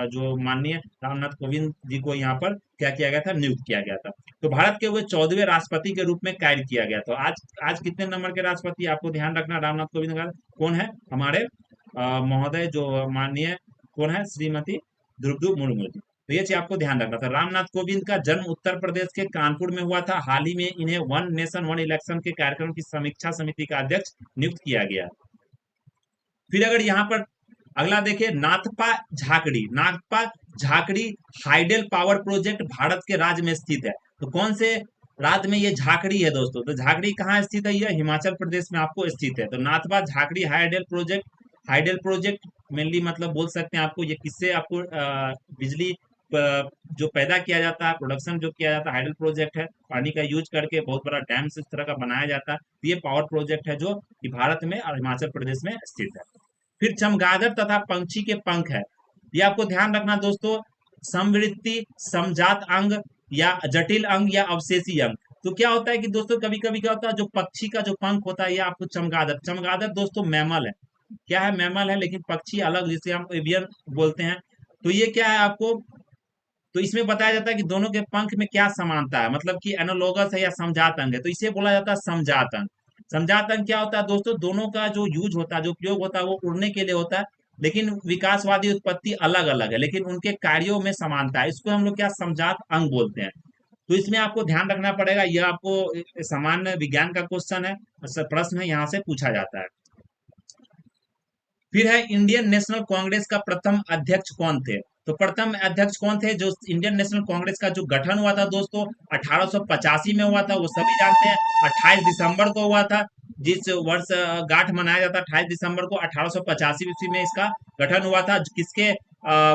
जो माननीय रामनाथ कोविंद जी को यहाँ पर क्या किया गया था, नियुक्त किया गया था। तो भारत के वो 14वें राष्ट्रपति के रूप में कार्य किया गया। तो आज आज कितने नंबर के राष्ट्रपति आपको ध्यान रखना, रामनाथ कोविंद का कौन है? हमारे महोदय जो माननीय कौन है, श्रीमती द्रौपदी मुर्मू जी। तो ये चीज आपको ध्यान रखना था। रामनाथ कोविंद का जन्म उत्तर प्रदेश के कानपुर में हुआ था। हाल ही में इन्हें वन नेशन वन इलेक्शन के कार्यक्रम की समीक्षा समिति का अध्यक्ष नियुक्त किया गया। फिर अगर यहाँ पर अगला देखिए, Nathpa Jhakri, Nathpa Jhakri hydel power project Bharat के राज्य में स्थित है। तो कौन से राज्य में ये झाकड़ी है दोस्तों? तो झाकड़ी कहाँ स्थित है? ये हिमाचल प्रदेश में आपको स्थित है। तो Nathpa Jhakri hydel project, hydel project mainly मतलब बोल सकते हैं आपको, ये किससे आपको बिजली जो पैदा किया जाता है, प्रोडक्शन जो किया जाता है, हाइडल प्रोजेक्ट है, पानी का यूज करके बहुत बड़ा डैम इस तरह का बनाया जाता है। तो ये पावर प्रोजेक्ट है जो कि भारत में और हिमाचल प्रदेश में स्थित है। फिर चमगादड़ तथा पंछी के पंख है, ये आपको ध्यान रखना दोस्तों। समवृत्ति, समजात अंग, या जटिल अंग, या अवशेषी अंग। तो क्या होता है कि दोस्तों कभी कभी क्या होता है, जो पक्षी का जो पंख होता है, ये आपको चमगादड़, चमगादड़ दोस्तों मैमल है, क्या है, मैमल है, लेकिन पक्षी अलग, जिसे हम एवियन बोलते हैं। तो ये क्या है आपको, तो इसमें बताया जाता है कि दोनों के पंख में क्या समानता है, मतलब कि एनालोगस है या समजात अंग है, तो इसे बोला जाता है समजात अंग। समजात अंग क्या होता है दोस्तों? दोनों का जो यूज होता है, जो उपयोग होता है, वो उड़ने के लिए होता है, लेकिन विकासवादी उत्पत्ति अलग अलग है, लेकिन उनके कार्यों में समानता है। इसको हम लोग क्या समजात अंग बोलते हैं। तो इसमें आपको ध्यान रखना पड़ेगा, यह आपको सामान्य विज्ञान का क्वेश्चन है, प्रश्न है, यहाँ से पूछा जाता है। फिर है इंडियन नेशनल कांग्रेस का प्रथम अध्यक्ष कौन थे? तो प्रथम अध्यक्ष कौन थे? जो इंडियन नेशनल कांग्रेस का जो गठन हुआ था दोस्तों 1885 में हुआ था, वो सभी जानते हैं। 28 दिसंबर को हुआ था, जिस वर्ष गांठ मनाया जाता 28 दिसंबर को 1885 ईस्वी में इसका गठन हुआ था। किसके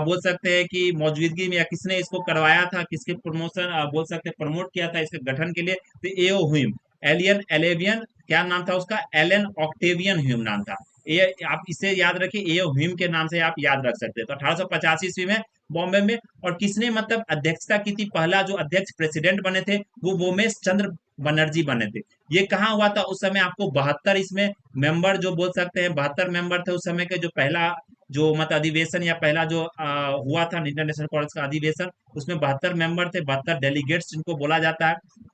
बोल सकते हैं कि मौजूदगी में, या किसने इसको करवाया था, किसके प्रमोशन बोल सकते हैं प्रमोट किया था इसके गठन के लिए? तो एओ ह्यूम, एलियन एलेवियन, क्या नाम था उसका? एलन ऑक्टेवियन ह्यूम नाम था। ये आप इसे याद रखिए, ए ह्यूम के नाम से आप याद रख सकते हैं। तो 1885 ईस्वी में बॉम्बे में। और किसने मतलब अध्यक्षता की थी? पहला जो अध्यक्ष प्रेसिडेंट बने थे वो वोमेश चंद्र बनर्जी बने थे। ये कहाँ हुआ था? उस समय आपको 72 इसमें मेंबर जो बोल सकते हैं, 72 मेंबर थे उस समय के। जो पहला जो मत अधिवेशन या पहला जो हुआ था इंटरनेशनल कांग्रेस का अधिवेशन, उसमें 72 मेंबर थे, 72 डेलीगेट्स जिनको बोला जाता है।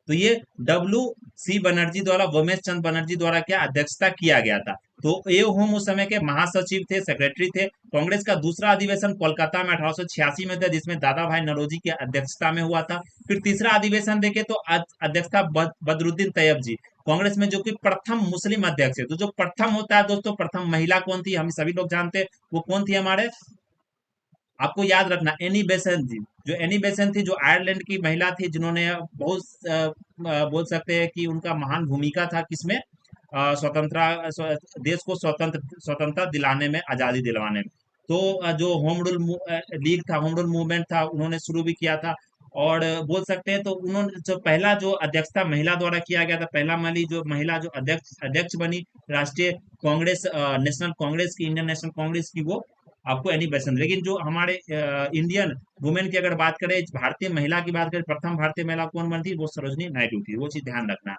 तो ये डब्ल्यू सी बनर्जी द्वारा, वोमेश चंद बनर्जी द्वारा क्या अध्यक्षता किया गया था। तो ये होम उस समय के महासचिव थे, सेक्रेटरी थे। कांग्रेस का दूसरा अधिवेशन कोलकाता में 1886 में था, जिसमें दादा भाई नौरोजी की अध्यक्षता में हुआ था। फिर तीसरा अधिवेशन देखे तो अध्यक्षता बदरुद्दीन तैयब जी, कांग्रेस में जो कि प्रथम मुस्लिम अध्यक्ष है। तो जो प्रथम होता है दोस्तों, प्रथम महिला कौन थी? हम सभी लोग जानते हैं वो कौन थी हमारे, आपको याद रखना, एनी बेसेंट थी। जो एनी बेसेंट थी, जो आयरलैंड की महिला थी, जिन्होंने बहुत बोल सकते हैं कि उनका महान भूमिका था किसमें, देश को स्वतंत्रता दिलाने में, आजादी दिलवाने में। तो जो होम रूल लीग था, होम रूल मूवमेंट था, उन्होंने शुरू भी किया था। और बोल सकते हैं तो उन्होंने जो पहला जो अध्यक्षता महिला द्वारा किया गया था, पहला महिला जो अध्यक्ष अध्यक्ष बनी राष्ट्रीय कांग्रेस, नेशनल कांग्रेस की, इंडियन नेशनल कांग्रेस की, वो आपको एनी बेसेंट। लेकिन जो हमारे इंडियन वुमेन की अगर बात करें, भारतीय महिला की बात करें, प्रथम भारतीय महिला कौन बनी थी? वो सरोजनी नायडू थी। वो चीज ध्यान रखना।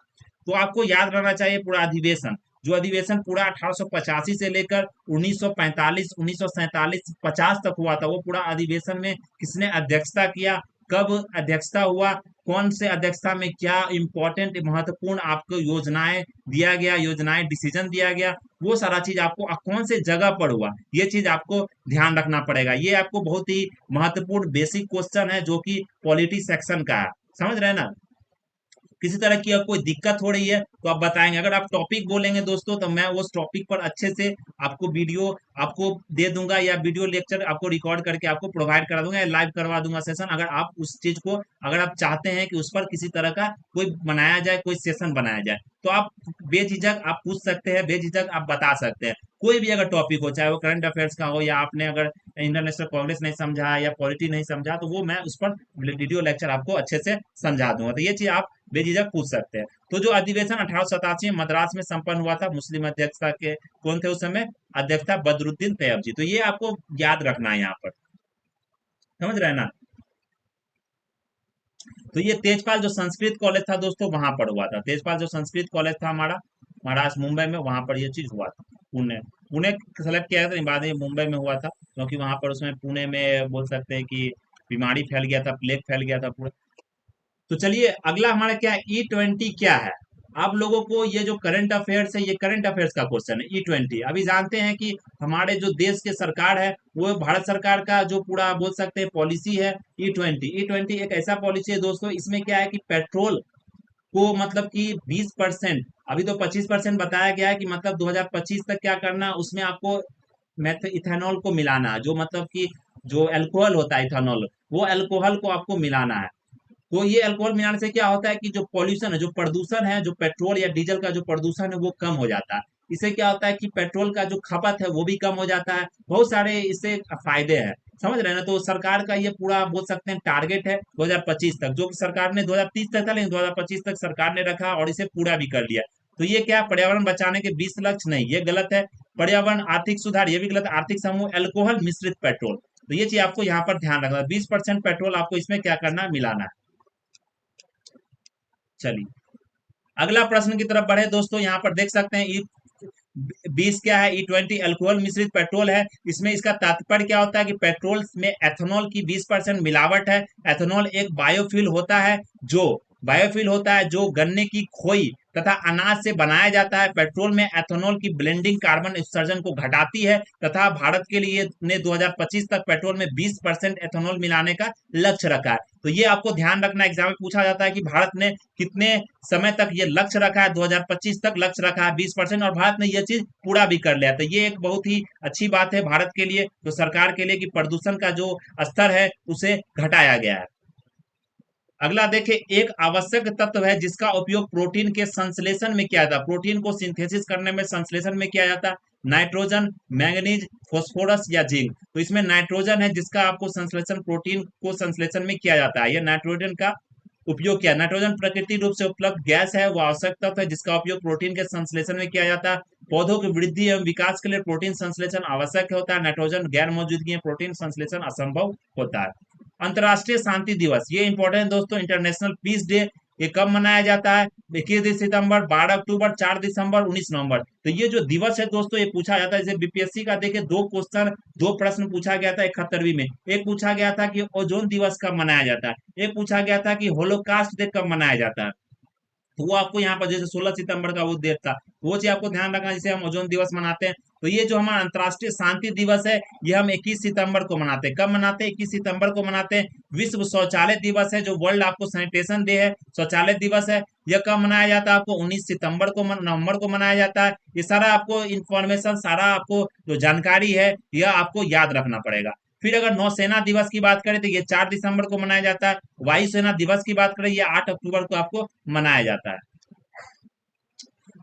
तो आपको याद रहना चाहिए पूरा अधिवेशन, जो अधिवेशन पूरा 1885 से लेकर 1945, 1947, 50 तक हुआ था, वो पूरा अधिवेशन में किसने अध्यक्षता किया, कब अध्यक्षता हुआ, कौन से अध्यक्षता में क्या इंपॉर्टेंट महत्वपूर्ण आपको योजनाएं दिया गया, योजनाएं डिसीजन दिया गया, वो सारा चीज आपको कौन से जगह पर हुआ, ये चीज आपको ध्यान रखना पड़ेगा। ये आपको बहुत ही महत्वपूर्ण बेसिक क्वेश्चन है, जो कि पॉलिटी सेक्शन का है। समझ रहे हैं ना? किसी तरह की कोई दिक्कत हो रही है तो आप बताएंगे। अगर आप टॉपिक बोलेंगे दोस्तों, तो मैं उस टॉपिक पर अच्छे से आपको वीडियो आपको दे दूंगा, या वीडियो लेक्चर आपको रिकॉर्ड करके आपको प्रोवाइड करा दूंगा, या लाइव करवा दूंगा सेशन। अगर आप उस चीज को, अगर आप चाहते हैं कि उस पर किसी तरह का कोई बनाया जाए, कोई सेशन बनाया जाए, तो आप बेझिझक आप पूछ सकते हैं, बेझिझक आप बता सकते हैं। कोई भी अगर टॉपिक हो, चाहे वो करंट अफेयर्स का हो, या आपने अगर इंटरनेशनल कांग्रेस नहीं समझा या पॉलिटी नहीं समझा, तो वो मैं उस पर वीडियो लेक्चर आपको अच्छे से समझा दूंगा। तो ये चीज आप बेझिझक पूछ सकते हैं। तो जो अधिवेशन 1887 में मद्रास में संपन्न हुआ था, मुस्लिम अध्यक्षता के कौन थे उस समय? अध्यक्षता बदरुद्दीन तैयब जी। तो ये आपको याद रखना है यहाँ पर। समझ रहे हैं ना? तो ये तेजपाल जो संस्कृत कॉलेज था दोस्तों, वहां पर हुआ था। तेजपाल जो संस्कृत कॉलेज था हमारा, महाराष्ट्र मुंबई में, वहां पर ये चीज हुआ था। पुणे, पुणे सेलेक्ट किया था, बाद में मुंबई में हुआ था, क्योंकि वहां पर उसमें पुणे में बोल सकते हैं कि बीमारी फैल गया था, प्लेग फैल गया था पूरा। तो चलिए अगला हमारा क्या है, E20 क्या है? आप लोगों को ये जो करंट अफेयर्स है, ये करंट अफेयर्स का क्वेश्चन है। E20 अभी जानते हैं कि हमारे जो देश के सरकार है, वो भारत सरकार का जो पूरा बोल सकते हैं पॉलिसी है E20। एक ऐसा पॉलिसी है दोस्तों, इसमें क्या है कि पेट्रोल को मतलब कि 20%, अभी तो 25% बताया गया है कि मतलब 2025 तक क्या करना, उसमें आपको मेथ इथेनॉल को मिलाना है। जो मतलब कि जो अल्कोहल होता है इथेनॉल, वो अल्कोहल को आपको मिलाना है। तो ये अल्कोहल मिलाने से क्या होता है कि जो पॉल्यूशन है, जो प्रदूषण है, जो पेट्रोल या डीजल का जो प्रदूषण है, वो कम हो जाता है। इससे क्या होता है कि पेट्रोल का जो खपत है वो भी कम हो जाता है। बहुत सारे इससे फायदे हैं। समझ रहे हैं ना? तो सरकार का ये पूरा बोल सकते हैं टारगेट है 2025 तक, जो कि सरकार ने 2030 तक था, लेकिन 2025 तक सरकार ने रखा और इसे पूरा भी कर लिया। तो ये क्या, पर्यावरण बचाने के 20 लक्ष्य नहीं, ये गलत है। पर्यावरण आर्थिक सुधार, ये भी गलत। आर्थिक समूह, अल्कोहल मिश्रित पेट्रोल, तो ये चीज आपको यहाँ पर ध्यान रखना है। 20% पेट्रोल आपको इसमें क्या करना है, मिलाना है। चलिए अगला प्रश्न की तरफ बढ़े दोस्तों। यहाँ पर देख सकते हैं E20 क्या है? E20 अल्कोहल मिश्रित पेट्रोल है। इसमें इसका तात्पर्य क्या होता है कि पेट्रोल में एथेनॉल की 20% मिलावट है। एथेनॉल एक बायोफ्यूल होता है, जो बायोफ्यूल होता है जो गन्ने की खोई तथा अनाज से बनाया जाता है। पेट्रोल में एथेनॉल की ब्लेंडिंग कार्बन उत्सर्जन को घटाती है तथा भारत के लिए ने 2025 तक पेट्रोल में 20% एथेनॉल मिलाने का लक्ष्य रखा है। तो ये आपको ध्यान रखना, एग्जाम में पूछा जाता है कि भारत ने कितने समय तक ये लक्ष्य रखा है, 2025 तक लक्ष्य रखा है 20%, और भारत ने ये चीज पूरा भी कर लिया। तो ये एक बहुत ही अच्छी बात है भारत के लिए, तो सरकार के लिए, कि प्रदूषण का जो स्तर है उसे घटाया गया है। अगला देखिए, एक आवश्यक तत्व है जिसका उपयोग प्रोटीन के संश्लेषण में किया जाता है। प्रोटीन को सिंथेसिस करने में, संश्लेषण में किया जाता है। नाइट्रोजन, मैंगनीज, फास्फोरस या जिंक। तो इसमें नाइट्रोजन है जिसका आपको संश्लेषण, प्रोटीन को संश्लेषण में किया जाता है। यह नाइट्रोजन का उपयोग किया। नाइट्रोजन प्राकृतिक रूप से उपलब्ध गैस है, वो आवश्यक तत्व है जिसका उपयोग प्रोटीन के संश्लेषण में किया जाता है। पौधों की वृद्धि एवं विकास के लिए प्रोटीन संश्लेषण आवश्यक होता है। नाइट्रोजन गैर मौजूदगी में प्रोटीन संश्लेषण असंभव होता है। अंतर्राष्ट्रीय शांति दिवस, ये इंपॉर्टेंट है दोस्तों। इंटरनेशनल पीस डे, ये कब मनाया जाता है? 21 सितंबर, 12 अक्टूबर, 4 दिसंबर, 19 नवंबर। तो ये जो दिवस है दोस्तों, ये पूछा जाता है। जैसे बीपीएससी का देखिए, दो प्रश्न पूछा गया था 71वीं में। एक पूछा गया था कि ओजोन दिवस कब मनाया जाता है, एक पूछा गया था कि होलोकास्ट डे कब मनाया जाता है। तो वो आपको यहाँ पर, जैसे 16 सितंबर का वो डेट था, वो चीज आपको ध्यान रखना, जिसे हम ओजोन दिवस मनाते हैं। तो ये जो हमारा अंतर्राष्ट्रीय शांति दिवस है, ये हम 21 सितंबर को मनाते हैं। कब मनाते हैं? 21 सितंबर को मनाते हैं। विश्व शौचालय दिवस है, जो वर्ल्ड आपको सैनिटेशन डे है, शौचालय दिवस है। यह कब मनाया जाता है? आपको 19 सितंबर को, नवंबर को मनाया जाता है। ये सारा आपको इंफॉर्मेशन, सारा आपको जो जानकारी है, यह आपको याद रखना पड़ेगा। फिर अगर नौसेना दिवस की बात करें तो ये 4 दिसंबर को मनाया जाता है। वायुसेना दिवस की बात करें, ये 8 अक्टूबर को आपको मनाया जाता है।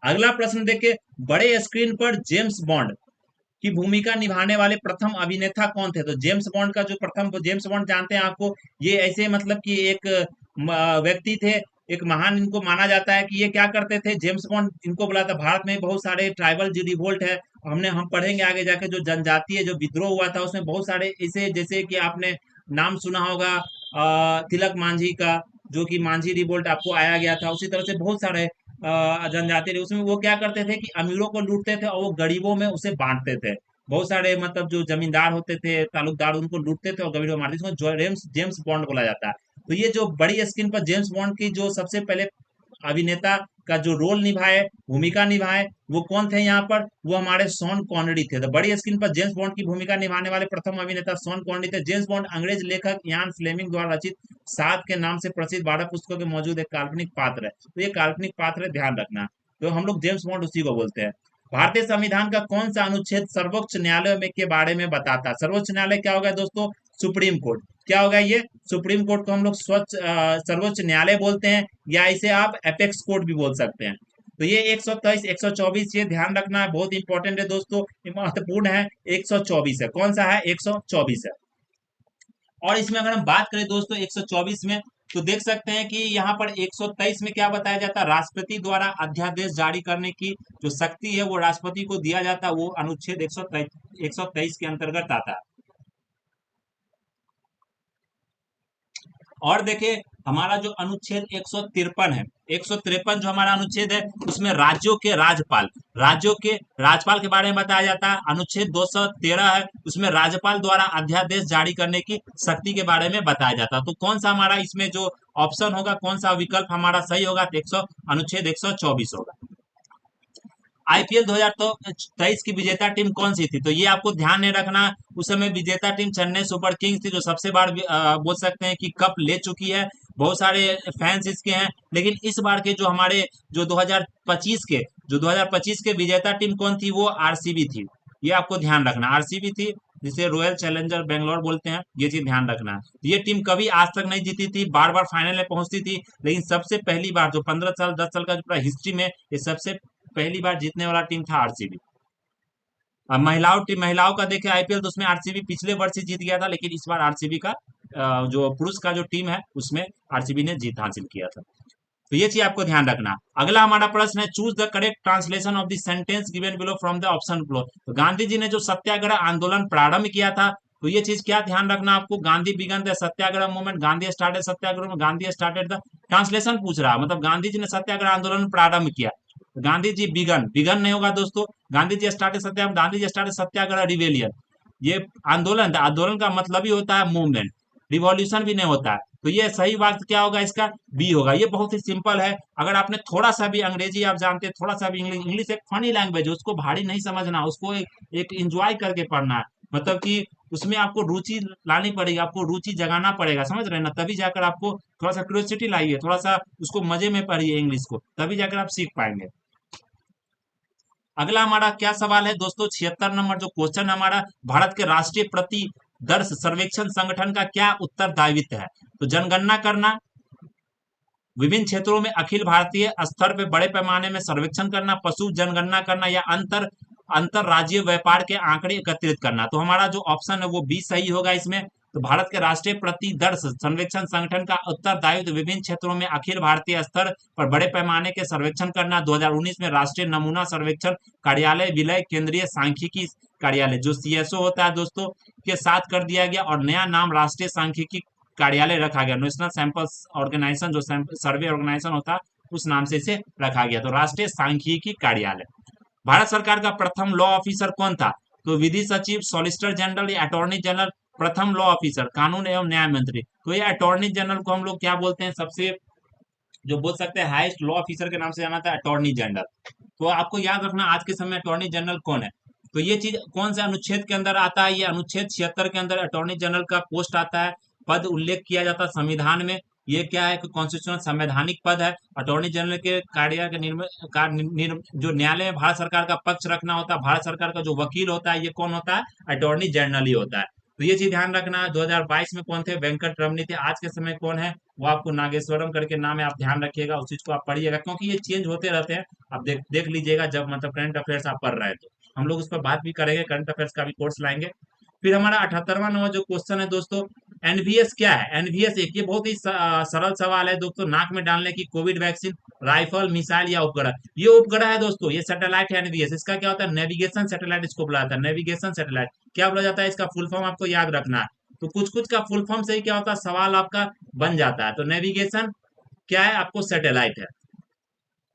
अगला प्रश्न देखिए, बड़े स्क्रीन पर जेम्स बॉन्ड की भूमिका निभाने वाले प्रथम अभिनेता कौन थे? तो जेम्स बॉन्ड का जो प्रथम, जेम्स बॉन्ड जानते हैं आपको, ये ऐसे मतलब कि एक व्यक्ति थे, एक महान, इनको माना जाता है कि ये क्या करते थे, जेम्स बॉन्ड इनको बोला था। भारत में बहुत सारे ट्राइबल जो रिवोल्ट है, हम पढ़ेंगे आगे जाके, जो जनजातीय जो विद्रोह हुआ था, उसमें बहुत सारे ऐसे, जैसे कि आपने नाम सुना होगा तिलक मांझी का, जो कि मांझी रिवोल्ट आपको आया गया था। उसी तरह से बहुत सारे जनजाति, उसमें वो क्या करते थे कि अमीरों को लूटते थे और वो गरीबों में उसे बांटते थे। बहुत सारे मतलब जो जमींदार होते थे, तालुकदार, उनको लूटते थे और गरीबों को मारते थे। इसको जेम्स जेम्स बॉन्ड बोला जाता है। तो ये जो बड़ी स्क्रीन पर जेम्स बॉन्ड की जो सबसे पहले अभिनेता का जो रोल निभाए, भूमिका निभाए, वो कौन थे यहाँ पर? वो हमारे शॉन कॉनरी थे। तो बड़ी स्क्रीन पर जेम्स बॉन्ड की भूमिका निभाने वाले प्रथम अभिनेता शॉन कॉनरी थे। जेम्स बॉन्ड अंग्रेज लेखक यान फ्लेमिंग द्वारा रचित 7 के नाम से प्रसिद्ध 12 पुस्तकों के मौजूद एक काल्पनिक पात्र है। तो ये काल्पनिक पात्र है, ध्यान रखना। तो हम लोग जेम्स बॉन्ड उसी को बोलते हैं। भारतीय संविधान का कौन सा अनुच्छेद सर्वोच्च न्यायालय में के बारे में बताता है? सर्वोच्च न्यायालय क्या होगा दोस्तों? Supreme court. क्या होगा ये? सुप्रीम कोर्ट को हम लोग सर्वोच्च न्यायालय बोलते हैं, या इसे आप एपेक्स कोर्ट भी बोल सकते हैं। तो ये 123, 124, ये ध्यान रखना है, बहुत इंपॉर्टेंट है दोस्तों, ये महत्वपूर्ण है। 124 है, कौन सा है? 124 है। और इसमें अगर हम बात करें दोस्तों 124 में, तो देख सकते हैं कि यहाँ पर 123 में क्या बताया जाता है? राष्ट्रपति द्वारा अध्यादेश जारी करने की जो शक्ति है वो राष्ट्रपति को दिया जाता है। वो अनुच्छेद 123 के अंतर्गत आता है। और देखिए, हमारा जो अनुच्छेद 153 है, 153 जो हमारा अनुच्छेद है, उसमें राज्यों के राज्यपाल के बारे में बताया जाता है। अनुच्छेद 213 है, उसमें राज्यपाल द्वारा अध्यादेश जारी करने की शक्ति के बारे में बताया जाता है। तो कौन सा हमारा इसमें जो ऑप्शन होगा, कौन सा विकल्प हमारा सही होगा? तो अनुच्छेद 124 होगा। आईपीएल 2023 की विजेता टीम कौन सी थी? तो ये आपको ध्यान में रखना। उस समय विजेता टीम चेन्नई सुपर किंग्स थी, जो सबसे बार बोल सकते हैं कि कप ले चुकी है। बहुत सारे फैंस इसके हैं। लेकिन इस बार के जो हमारे जो 2025 के विजेता टीम कौन थी? वो आरसीबी थी। ये आपको ध्यान रखना, आरसीबी थी, जिसे रॉयल चैलेंजर बेंगलोर बोलते हैं। ये चीज ध्यान रखना है। ये टीम कभी आज तक नहीं जीती थी, बार बार फाइनल में पहुंचती थी, लेकिन सबसे पहली बार जो 15 साल 10 साल का जो पूरा हिस्ट्री में, ये सबसे पहली बार जीतने वाला टीम था आरसीबी। अब महिलाओं का देखें आईपीएल, तो उसमें आरसीबी पिछले वर्ष ही जीत गया था, लेकिन इस बार आरसीबी का जो पुरुष का जो टीम है, उसमें आरसीबी ने जीत हासिल किया था। तो ये चीज आपको ध्यान रखना। अगला हमारा प्रश्न है, choose the correct translation of the sentence given below from the option below. तो गांधी जी ने जो सत्याग्रह आंदोलन प्रारंभ किया था, तो ये चीज क्या ध्यान रखना आपको? Gandhi began the satyagraha movement, Gandhi started satyagraha, Gandhi started the, translation पूछ रहा है, मतलब गांधी जी ने सत्याग्रह आंदोलन प्रारंभ किया। गांधी जी बिगन, बिगन नहीं होगा दोस्तों। गांधी जी स्टार्टेड सत्याग्रह, गांधी जी स्टार्टेड सत्याग्रह रिवेलियन। ये आंदोलन था, आंदोलन का मतलब ही होता है मूवमेंट, रिवॉल्यूशन भी नहीं होता है। तो ये सही बात क्या होगा इसका, बी होगा। ये बहुत ही सिंपल है। अगर आपने थोड़ा सा भी अंग्रेजी आप जानते हैं, थोड़ा सा भी इंग्लिश, इंग्लिश एक फनी लैंग्वेज है, उसको भारी नहीं समझना, उसको एक इंजॉय करके पढ़ना है। मतलब कि उसमें आपको रुचि लानी पड़ेगी, आपको रुचि जगाना पड़ेगा, समझ रहे हैं ना, तभी जाकर आपको थोड़ा सा क्यूरियोसिटी लाइए, थोड़ा सा उसको मजे में पढ़िए इंग्लिश को, तभी जाकर आप सीख पाएंगे। अगला हमारा क्या सवाल है दोस्तों, 76 नंबर जो क्वेश्चन हमारा, भारत के राष्ट्रीय प्रति दर्श सर्वेक्षण संगठन का क्या उत्तरदायित्व है? तो जनगणना करना, विभिन्न क्षेत्रों में अखिल भारतीय स्तर पे बड़े पैमाने में सर्वेक्षण करना, पशु जनगणना करना, या अंतर राज्य व्यापार के आंकड़े एकत्रित करना। तो हमारा जो ऑप्शन है वो बी सही होगा इसमें। तो भारत के राष्ट्रीय प्रतिदर्श सर्वेक्षण संगठन का उत्तरदायित्व विभिन्न क्षेत्रों में अखिल भारतीय स्तर पर बड़े पैमाने के सर्वेक्षण करना। 2019 में राष्ट्रीय नमूना सर्वेक्षण कार्यालय विलय केंद्रीय सांख्यिकी कार्यालय जो सीएसओ होता है दोस्तों के साथ कर दिया गया, और नया नाम राष्ट्रीय सांख्यिकी कार्यालय रखा गया, नेशनल सैंपल्स ऑर्गेनाइजेशन जो सर्वे ऑर्गेनाइजेशन होता है उस नाम से इसे रखा गया। तो राष्ट्रीय सांख्यिकी कार्यालय। भारत सरकार का प्रथम लॉ ऑफिसर कौन था? तो विधि सचिव, सॉलिसिटर जनरल या अटॉर्नी जनरल। प्रथम लॉ ऑफिसर कानून एवं न्याय मंत्री, तो ये अटॉर्नी जनरल को हम लोग क्या बोलते हैं, सबसे जो बोल सकते हैं हाईएस्ट लॉ ऑफिसर के नाम से जाना था अटॉर्नी जनरल। तो आपको याद रखना आज के समय अटॉर्नी जनरल कौन है। तो ये चीज कौन से अनुच्छेद के अंदर आता है, ये अनुच्छेद 76 के अंदर अटॉर्नी जनरल का पोस्ट आता है, पद उल्लेख किया जाता है संविधान में। ये क्या है कि कॉन्स्टिट्यूशनल संवैधानिक पद है। अटॉर्नी जनरल के कार्य के जो न्यायालय में भारत सरकार का पक्ष रखना होता है, भारत सरकार का जो वकील होता है, ये कौन होता है, अटॉर्नी जनरल ही होता है। तो ये चीज ध्यान रखना है। 2022 में कौन थे, वेंकट रमनी थे। आज के समय कौन है, वो आपको नागेश्वरम करके नाम है, आप ध्यान रखिएगा, उस चीज को आप पढ़िएगा, क्योंकि ये चेंज होते रहते हैं। आप देख लीजिएगा जब मतलब करंट अफेयर्स आप पढ़ रहे हैं तो हम लोग उस पर बात भी करेंगे, करंट अफेयर्स का भी कोर्स लाएंगे। फिर हमारा 78वां नंबर जो क्वेश्चन है दोस्तों, एनवीएस क्या है? एनवीएस एक, ये बहुत ही सरल सवाल है दोस्तों, नाक में डालने की कोविड वैक्सीन, राइफल, मिसाइल या उपग्रह। ये उपग्रह है दोस्तों, ये सैटेलाइट है एनवीएस। इसका क्या होता है, नेविगेशन सैटेलाइट इसको बोला जाता है, नेविगेशन सैटेलाइट। क्या बोला जाता है, इसका फुल फॉर्म आपको याद रखना है। तो कुछ कुछ का फुल फॉर्म से ही क्या होता है, सवाल आपका बन जाता है। तो नेविगेशन क्या है, आपको सैटेलाइट है,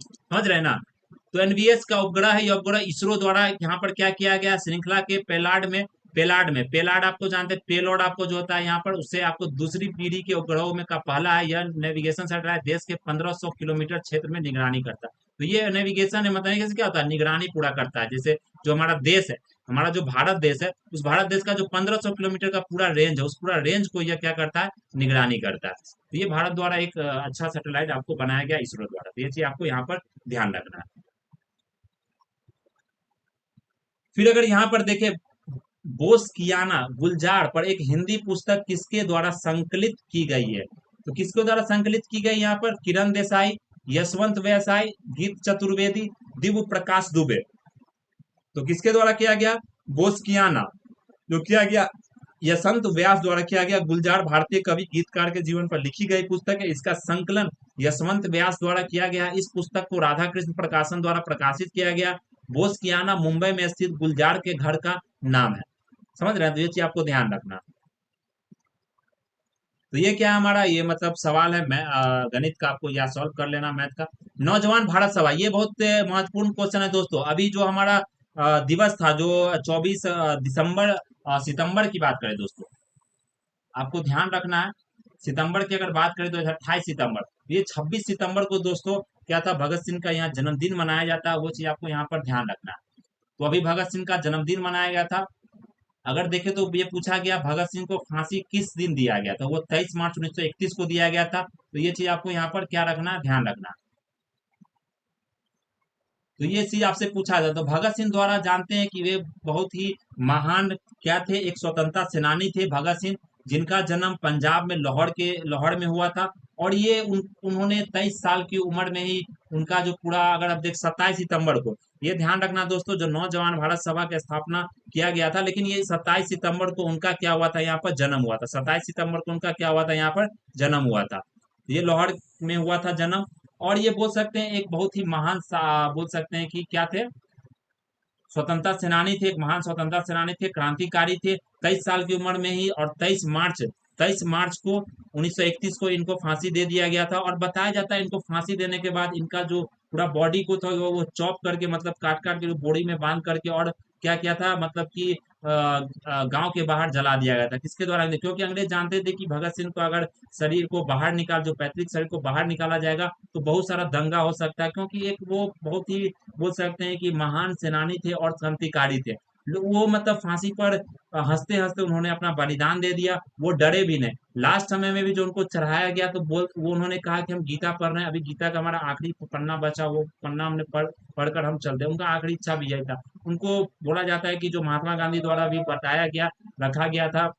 समझ रहे हैं ना। तो एनवीएस का उपग्रह है, यह उपग्रह इसरो द्वारा यहाँ पर क्या किया गया, श्रृंखला के पेलाड आपको जानते हैं, पेलोड आपको जो होता है यहाँ पर, उससे आपको दूसरी पीढ़ी के उपग्रहों में का पहला है। यह नेविगेशन सैटेलाइट देश के 1500 किलोमीटर क्षेत्र में निगरानी करता है। तो ये नेविगेशन है, मतलब कैसे क्या होता है, निगरानी पूरा करता है। जैसे जो हमारा देश है, हमारा जो भारत देश है, उस भारत देश का जो 1500 किलोमीटर का पूरा रेंज है, उस पूरा रेंज को यह क्या करता है, निगरानी करता है। तो ये भारत द्वारा एक अच्छा सैटेलाइट आपको बनाया गया इसरो द्वारा। तो ये चीज आपको यहाँ पर ध्यान रखना है। फिर अगर यहाँ पर देखें, बोसकियाना गुलजार पर एक हिंदी पुस्तक किसके द्वारा संकलित की गई है? तो किसके द्वारा संकलित की गई यहाँ पर, किरण देसाई, यशवंत व्यवसायी, गीत चतुर्वेदी, दिव्य प्रकाश दुबे। तो किसके द्वारा किया गया, बोसकियाना जो किया गया यशवंत व्यास द्वारा किया गया। गुलजार भारतीय कवि गीतकार के जीवन पर लिखी गई पुस्तक है, इसका संकलन यशवंत व्यास द्वारा किया गया। इस पुस्तक को राधा कृष्ण प्रकाशन द्वारा प्रकाशित किया गया। बोसकियाना मुंबई में स्थित गुलजार के घर का नाम है, समझ रहे हैं। तो ये चीज आपको ध्यान रखना। तो ये क्या है हमारा, ये मतलब सवाल है मैं गणित का, आपको या सॉल्व कर लेना मैथ का। नौजवान भारत सभा, ये बहुत महत्वपूर्ण क्वेश्चन है दोस्तों। अभी जो हमारा दिवस था जो 24 दिसंबर सितंबर की बात करें दोस्तों, आपको ध्यान रखना है। सितंबर की अगर बात करें तो 28 सितंबर, ये 26 सितंबर को दोस्तों क्या था, भगत सिंह का यहाँ जन्मदिन मनाया जाता है। वो चीज आपको यहाँ पर ध्यान रखना है। तो अभी भगत सिंह का जन्मदिन मनाया गया था। अगर देखें तो ये पूछा गया भगत सिंह को फांसी किस दिन दिया गया था, वो 23 मार्च 1931 को दिया गया था। तो ये चीज आपको यहाँ पर क्या रखना है, ध्यान रखना। तो ये चीज आपसे पूछा जाता, तो भगत सिंह द्वारा जानते हैं कि वे बहुत ही महान क्या थे, एक स्वतंत्रता सेनानी थे भगत सिंह, जिनका जन्म पंजाब में लाहौर में हुआ था। और ये उन्होंने 23 साल की उम्र में ही उनका जो पूरा, अगर आप देख 27 सितंबर को, ये ध्यान रखना दोस्तों, जो नौजवान भारत सभा की स्थापना किया गया था, लेकिन ये 27 सितंबर को उनका क्या हुआ था, यहाँ पर जन्म हुआ था। 27 सितंबर को उनका क्या हुआ था, यहाँ पर जन्म हुआ था। ये लाहौर में हुआ था जन्म। और ये बोल सकते हैं एक बहुत ही महान बोल सकते हैं कि क्या थे, स्वतंत्रता सेनानी थे, एक महान स्वतंत्रता सेनानी थे, क्रांतिकारी थे। 23 साल की उम्र में ही, और 23 मार्च को 1931 को इनको फांसी दे दिया गया था। और बताया जाता है इनको फांसी देने के बाद इनका जो पूरा बॉडी को था वो चॉप करके, मतलब काट काट के बॉडी में बांध करके, और क्या किया था, मतलब कि गांव के बाहर जला दिया गया था। किसके द्वारा? क्योंकि अंग्रेज जानते थे कि भगत सिंह को अगर शरीर को बाहर निकाल जो पैतृक शरीर को बाहर निकाला जाएगा तो बहुत सारा दंगा हो सकता है, क्योंकि एक वो बहुत ही बोल सकते हैं कि महान सेनानी थे और क्रांतिकारी थे। वो मतलब फांसी पर हंसते हंसते उन्होंने अपना बलिदान दे दिया, वो डरे भी नहीं। लास्ट समय में भी जो उनको चढ़ाया गया तो वो उन्होंने कहा कि हम गीता पढ़ रहे हैं, अभी गीता का हमारा आखिरी पन्ना बचा, वो पन्ना हमने पढ़कर हम चलते हैं। उनका आखिरी इच्छा भी यही था। उनको बोला जाता है कि जो महात्मा गांधी द्वारा भी बताया गया, रखा गया था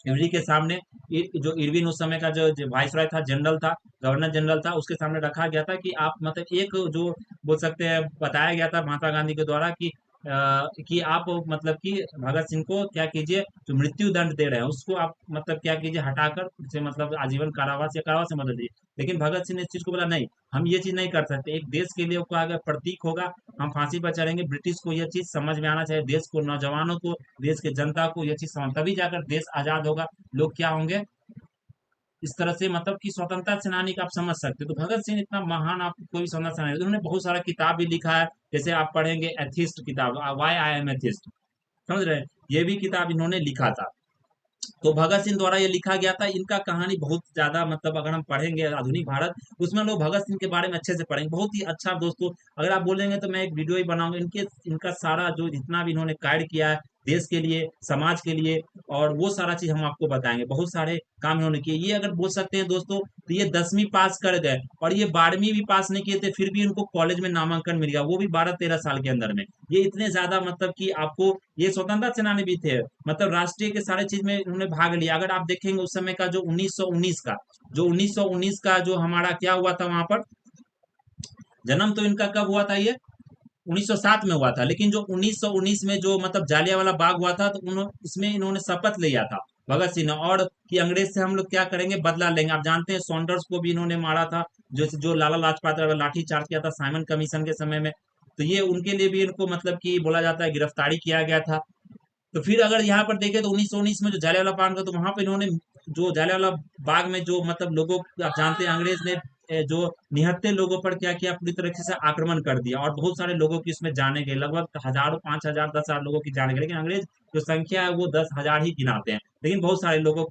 इमली के सामने, जो इरविन उस समय का जो वाइसराय था, जनरल था, गवर्नर जनरल था, उसके सामने रखा गया था कि आप मतलब एक जो बोल सकते हैं बताया गया था महात्मा गांधी के द्वारा कि आप मतलब कि भगत सिंह को क्या कीजिए, जो मृत्यु दंड दे रहे हैं उसको आप मतलब क्या कीजिए, हटाकर उसे मतलब आजीवन कारावास या कारावास में बदल दीजिए। लेकिन भगत सिंह ने इस चीज को बोला नहीं, हम ये चीज नहीं कर सकते, एक देश के लिए वो अगर प्रतीक होगा हम फांसी पर चढ़ेंगे। ब्रिटिश को यह चीज समझ में आना चाहिए, देश को, नौजवानों को, देश के जनता को यह चीज समझ, तभी जाकर देश आजाद होगा। लोग क्या होंगे, इस तरह से मतलब कि स्वतंत्रता सेनानी का आप समझ सकते हो। तो भगत सिंह इतना महान, आप कोई भी स्वतंत्रता सेनानी, उन्होंने बहुत सारा किताब भी लिखा है। जैसे आप पढ़ेंगे एथिस्ट किताब, वाई आई एम एथिस्ट, समझ रहे हैं, ये भी किताब इन्होंने लिखा था। तो भगत सिंह द्वारा ये लिखा गया था। इनका कहानी बहुत ज्यादा मतलब अगर हम पढ़ेंगे आधुनिक भारत, उसमें हम लोग भगत सिंह के बारे में अच्छे से पढ़ेंगे, बहुत ही अच्छा। दोस्तों अगर आप बोलेंगे तो मैं एक वीडियो ही बनाऊंगा इनके, इनका सारा जो जितना भी इन्होंने कार्य किया है देश के लिए, समाज के लिए, और वो सारा चीज हम आपको बताएंगे। बहुत सारे काम इन्होंने किए। ये अगर बोल सकते हैं दोस्तों, तो ये 10वीं पास कर गए और ये 12वीं भी पास नहीं किए थे, फिर भी उनको कॉलेज में नामांकन मिल गया, वो भी 12-13 साल के अंदर में। ये इतने ज्यादा मतलब कि आपको, ये स्वतंत्रता सेनानी भी थे, मतलब राष्ट्रीय के सारे चीज में उन्होंने भाग लिया। अगर आप देखेंगे उस समय का जो 1919 का, जो 1919 का जो हमारा क्या हुआ था वहां पर, जन्म तो इनका कब हुआ था ये, 1907 में हुआ था। लेकिन जो 1919 में जो मतलब जालियांवाला बाग हुआ था, तो उसमें इन्होंने शपथ लिया था भगत सिंह ने, और कि अंग्रेज से हम लोग क्या करेंगे, बदला लेंगे। आप जानते हैं सॉन्डर्स को भी इन्होंने मारा था, जो लाला लाजपत राय लाठी चार्ज किया था साइमन कमीशन के समय में। तो ये उनके लिए भी इनको मतलब कि बोला जाता है गिरफ्तारी किया गया था। तो फिर अगर यहाँ पर देखें तो 1919 में जो जालियांवाला बाग था, तो वहां पे इन्होंने जो जालियांवाला बाग में जो मतलब लोगों, आप जानते हैं अंग्रेज ने जो निहत्थे लोगों पर क्या किया, पूरी तरीके से आक्रमण कर दिया और बहुत सारे लोगों की इसमें जाने गई, लगभग हजारों, 5,000, 10,000 लोगों की जान गई। लेकिन अंग्रेज जो संख्या है वो 10,000 ही गिनाते हैं, लेकिन बहुत सारे लोगों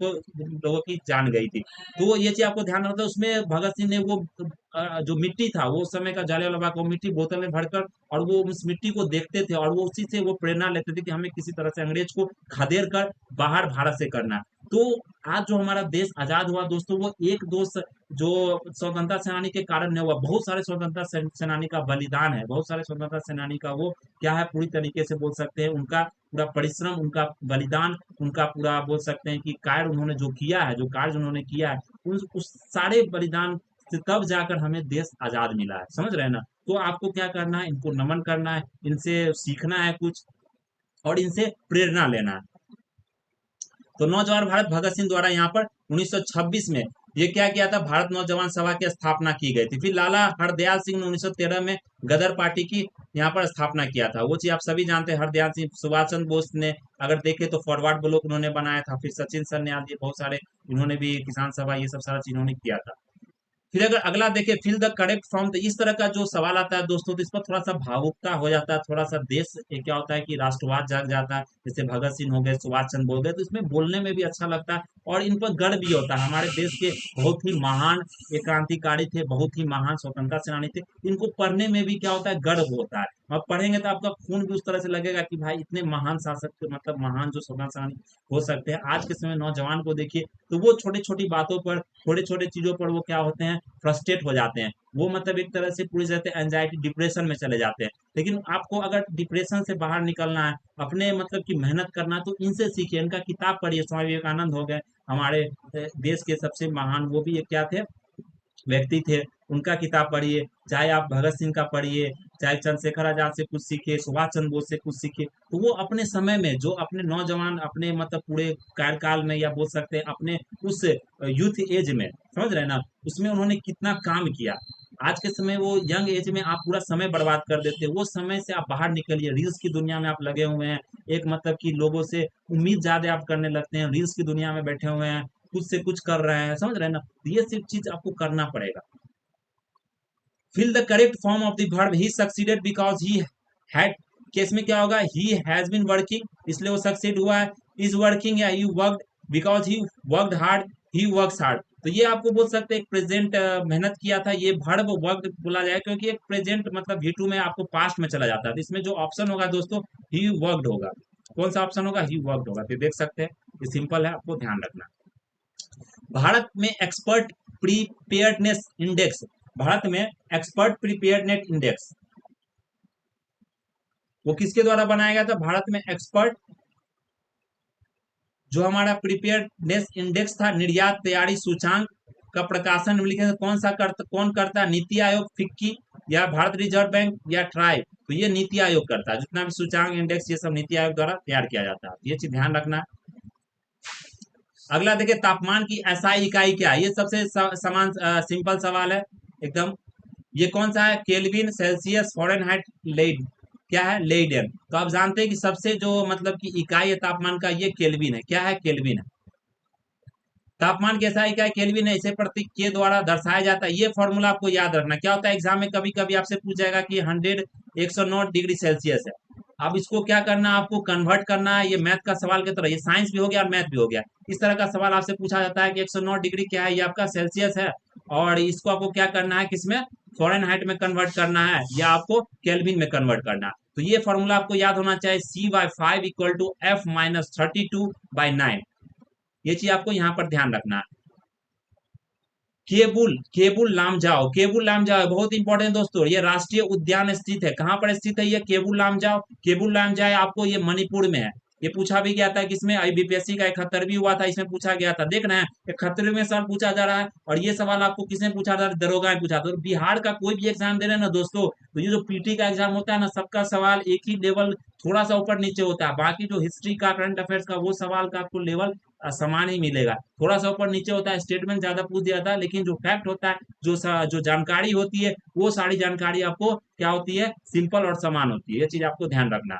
की जान गई थी। तो ये चीज आपको ध्यान रखना है। उसमें भगत सिंह ने वो जो मिट्टी था, वो उस समय का जालियांवाला बाग, वो मिट्टी बोतल में भरकर, और वो उस मिट्टी को देखते थे और वो उसी से वो प्रेरणा लेते थे कि हमें किसी तरह से अंग्रेज को खदेड़ कर बाहर भारत से करना है। तो आज जो हमारा देश आजाद हुआ दोस्तों, वो एक दो जो स्वतंत्रता सेनानी के कारण नहीं हुआ, बहुत सारे स्वतंत्रता सेनानी का बलिदान है, बहुत सारे स्वतंत्रता सेनानी का वो क्या है, पूरी तरीके से बोल सकते हैं उनका पूरा परिश्रम, उनका बलिदान, उनका पूरा बोल सकते हैं कि कार्य उन्होंने जो किया है, जो कार्य उन्होंने किया है, उस सारे बलिदान से तब जाकर हमें देश आजाद मिला है, समझ रहे हैं ना। तो आपको क्या करना है, इनको नमन करना है, इनसे सीखना है कुछ, और इनसे प्रेरणा लेना है। तो नौजवान भारत भगत सिंह द्वारा यहाँ पर 1926 में ये क्या किया था, भारत नौजवान सभा की स्थापना की गई थी। फिर लाला हरदयाल सिंह ने 1913 में गदर पार्टी की यहाँ पर स्थापना किया था। वो चीज आप सभी जानते हैं। हरदयाल सिंह, सुभाष चंद्र बोस ने अगर देखे तो फॉरवर्ड ब्लॉक उन्होंने बनाया था। फिर सचिन सर ने आज ये बहुत सारे, इन्होंने भी किसान सभा, ये सब सारा चीज इन्होंने किया था। फिर अगर अगला देखें, फिल द करेक्ट फॉर्म, तो इस तरह का जो सवाल आता है दोस्तों, तो इस पर थोड़ा सा भावुकता हो जाता है, थोड़ा सा देश ये क्या होता है कि राष्ट्रवाद जाग जाता है। जैसे भगत सिंह हो गए, सुभाष चंद्र बोस हो गए, तो इसमें बोलने में भी अच्छा लगता है और इन पर गर्व भी होता है। हमारे देश के बहुत ही महान ये क्रांतिकारी थे, बहुत ही महान स्वतंत्रता सेनानी थे। इनको पढ़ने में भी क्या होता है, गर्व होता है। आप पढ़ेंगे तो आपका खून भी उस तरह से लगेगा कि भाई इतने महान शासक, मतलब महान जो स्वतंत्रता सेनानी हो सकते हैं। आज के समय नौजवान को देखिए, तो वो छोटी छोटी बातों पर, छोटे छोटे चीजों पर वो क्या होते हैं, फ्रस्ट्रेट हो जाते हैं। वो मतलब एक तरह से पूरी तरह से एंजाइटी, डिप्रेशन में चले जाते हैं। लेकिन आपको अगर डिप्रेशन से बाहर निकलना है, अपने मतलब की मेहनत करना है, तो इनसे सीखिए, इनका किताब पढ़िए। स्वामी विवेकानंद हो गए हमारे देश के सबसे महान, वो भी एक क्या थे, व्यक्ति थे। उनका किताब पढ़िए, चाहे आप भगत सिंह का पढ़िए, चाहे चंद्रशेखर आजाद से कुछ सीखिए, सुभाष चंद्र बोस से कुछ सीखिए। तो वो अपने समय में, जो अपने नौजवान, अपने मतलब पूरे कार्यकाल में, या बोल सकते हैं अपने उस यूथ एज में, समझ रहे हैं ना, उसमें उन्होंने कितना काम किया। आज के समय वो यंग एज में आप पूरा समय बर्बाद कर देते हैं, वो समय से आप बाहर निकलिए। रील्स की दुनिया में आप लगे हुए हैं, एक मतलब कि लोगों से उम्मीद ज्यादा आप करने लगते हैं, रील्स की दुनिया में बैठे हुए हैं, कुछ से कुछ कर रहे हैं, समझ रहे हैं ना। तो ये सिर्फ चीज आपको करना पड़ेगा। fill the correct form of the verb, he succeeded because he had case में क्या होगा, ही हैज बीन वर्किंग, इसलिए वो सक्सीड हुआ है, इज वर्किंग या you worked, because he worked hard, he works hard. तो ये आपको बोल सकते हैं प्रेजेंट मेहनत किया था, ये वर्ब वर्कड बोला जाए, क्योंकि एक प्रेजेंट मतलब V2 में आपको पास्ट में चला जाता है। तो इसमें जो ऑप्शन होगा दोस्तों, ही वर्कड होगा। कौन सा ऑप्शन होगा, ही वर्कड होगा। तो देख सकते हैं, ये सिंपल है, आपको ध्यान रखना। भारत में एक्सपर्ट प्रीपेयर्डनेस इंडेक्स, भारत में एक्सपर्ट प्रीपेयर्डनेस इंडेक्स वो किसके द्वारा बनाया गया था, भारत में एक्सपर्ट जो हमारा प्रीपेयर्डनेस इंडेक्स था, निर्यात तैयारी सूचांक का प्रकाशन निम्नलिखित में कौन करता है, नीति आयोग, फिक्की, या भारत रिजर्व बैंक, या ट्राई। तो ये नीति आयोग करता है, जितना भी सूचांक इंडेक्स ये सब नीति आयोग द्वारा तैयार किया जाता है, ये चीज ध्यान रखना। अगला देखिए, तापमान की एसआई इकाई क्या है, ये सबसे समान सिंपल सवाल है एकदम। ये कौन सा है, केल्विन, सेल्सियस, फॉरेनहाइट, लेड, क्या है, लेइडेन। तो आप जानते हैं कि सबसे जो मतलब कि इकाई है तापमान का, ये केल्विन है। क्या है, केल्विन है। तापमान कैसा इकाई केल्विन है, इसे प्रतीक के द्वारा दर्शाया जाता है। ये फॉर्मूला आपको याद रखना। क्या होता है एग्जाम में कभी कभी आपसे पूछ जाएगा कि 109 डिग्री सेल्सियस है। अब इसको क्या करना है, आपको कन्वर्ट करना है, ये मैथ का सवाल की तरह, ये साइंस भी हो गया और मैथ भी हो गया। इस तरह का सवाल आपसे पूछा जाता है कि 109 डिग्री क्या है, ये आपका सेल्सियस है, और इसको आपको क्या करना है, किसमें, फॉरेनहाइट में कन्वर्ट करना है, या आपको केल्विन में कन्वर्ट करना है। तो ये फॉर्मूला आपको याद होना चाहिए, C/5 इक्वल टू F-32/9। ये चीज आपको यहाँ पर ध्यान रखना है। केबुल केबुल लामजाओ, केबुल लामजाओ बहुत इंपॉर्टेंट दोस्तों, ये राष्ट्रीय उद्यान स्थित है। कहाँ पर स्थित है ये केबुल लामजाओ, केबुल लामजाओ आपको ये मणिपुर में है। ये पूछा भी गया था किसमें, बीपीएससी का 71 भी हुआ था, इसमें पूछा गया था। देख रहे हैं 71 में सवाल पूछा जा रहा है, और ये सवाल आपको किसने पूछा था, दरोगा ने पूछा था। तो बिहार का कोई भी एग्जाम दे रहे हैं ना दोस्तों, तो ये जो पीटी का एग्जाम होता है ना, सबका सवाल एक ही लेवल थोड़ा सा ऊपर नीचे होता है। बाकी जो हिस्ट्री का, करंट अफेयर्स का, वो सवाल का आपको लेवल समान ही मिलेगा, थोड़ा सा ऊपर नीचे होता है, स्टेटमेंट ज्यादा पूछ दिया था, लेकिन जो फैक्ट होता है, जो जानकारी होती है, वो सारी जानकारी आपको क्या होती है, सिंपल और समान होती है। ये चीज आपको ध्यान रखना।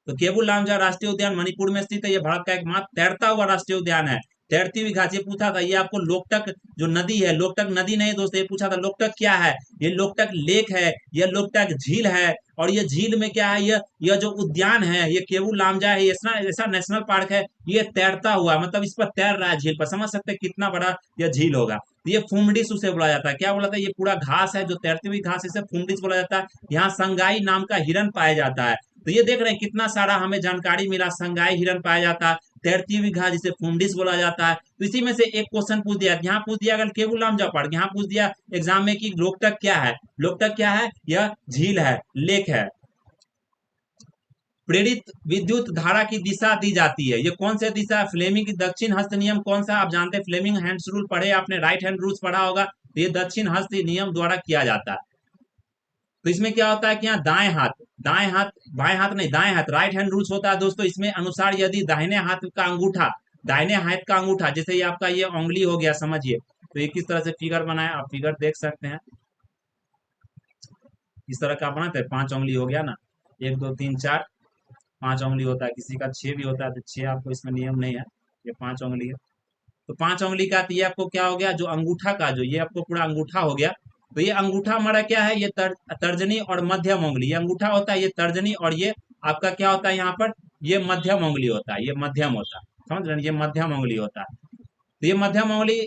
तो केबुल लामजा राष्ट्रीय उद्यान मणिपुर में स्थित है। ये भारत का एकमात्र तैरता हुआ राष्ट्रीय उद्यान है। तैरती हुई घास, ये पूछा था, ये आपको लोकटक जो नदी है, लोकटक नदी नहीं दोस्तों, ये पूछा था लोकटक क्या है, ये लोकटक लेक है, ये लोकटक झील है, और ये झील में क्या है, यह जो उद्यान है, ये केबुल लामजा है, ऐसा ऐसा नेशनल पार्क है, ये तैरता हुआ, मतलब इस पर तैर रहा है झील पर। समझ सकते हैं कितना बड़ा यह झील होगा। तो ये फुमडिस उसे बोला जाता है। क्या बोला था, ये पूरा घास है जो तैरती हुई घास, इसे फुमडिस बोला जाता है। यहाँ संगाई नाम का हिरन पाया जाता है। तो ये देख रहे हैं कितना सारा हमें जानकारी मिला। संगाई हिरन पाया जाता है, तैरती हुई घास जिसे फुंडिस बोला जाता है। तो इसी में से एक क्वेश्चन पूछ दिया, यहाँ पूछ दिया अगर केबुल लामजा पार्क, यहाँ पूछ दिया एग्जाम में कि लोकटक क्या है। लोकटक क्या है, यह झील है, लेक है। प्रेरित विद्युत धारा की दिशा दी जाती है, ये कौन सा दिशा है, फ्लेमिंग की दक्षिण हस्त नियम कौन सा, आप जानते हैं फ्लेमिंग हैंड्स रूल पढ़े आपने, राइट हैंड रूल्स पढ़ा होगा। तो ये दक्षिण हस्त नियम द्वारा किया जाता है। तो इसमें क्या होता है कि यहाँ दाएं हाथ, बाएं हाथ नहीं, दाएं हाथ, राइट हैंड रूल्स होता है दोस्तों। इसमें अनुसार यदि दाहिने हाथ का अंगूठा, दाहिने हाथ का अंगूठा, जैसे ये आपका ये उंगली हो गया, समझिए। तो ये किस तरह से फिगर बनाया, आप फिगर देख सकते हैं, इस तरह का बनाते हैं। 5 उंगली हो गया ना, 1 2 3 4, 5 उंगली होता है, किसी का 6 भी होता है, तो 6 आपको इसमें नियम नहीं है, ये 5 उंगली है। तो 5 उंगली का, तो ये आपको क्या हो गया, जो अंगूठा का, जो ये आपको पूरा अंगूठा हो गया। तो ये अंगूठा हमारा क्या है, ये तर्जनी और मध्यम उंगली, ये अंगूठा होता है, ये तर्जनी, और ये आपका क्या होता है यहाँ पर, ये मध्यम उंगली होता है, ये मध्यम होता है, समझ रहे हैं, ये मध्यम उंगली होता है। तो ये मध्यम उंगली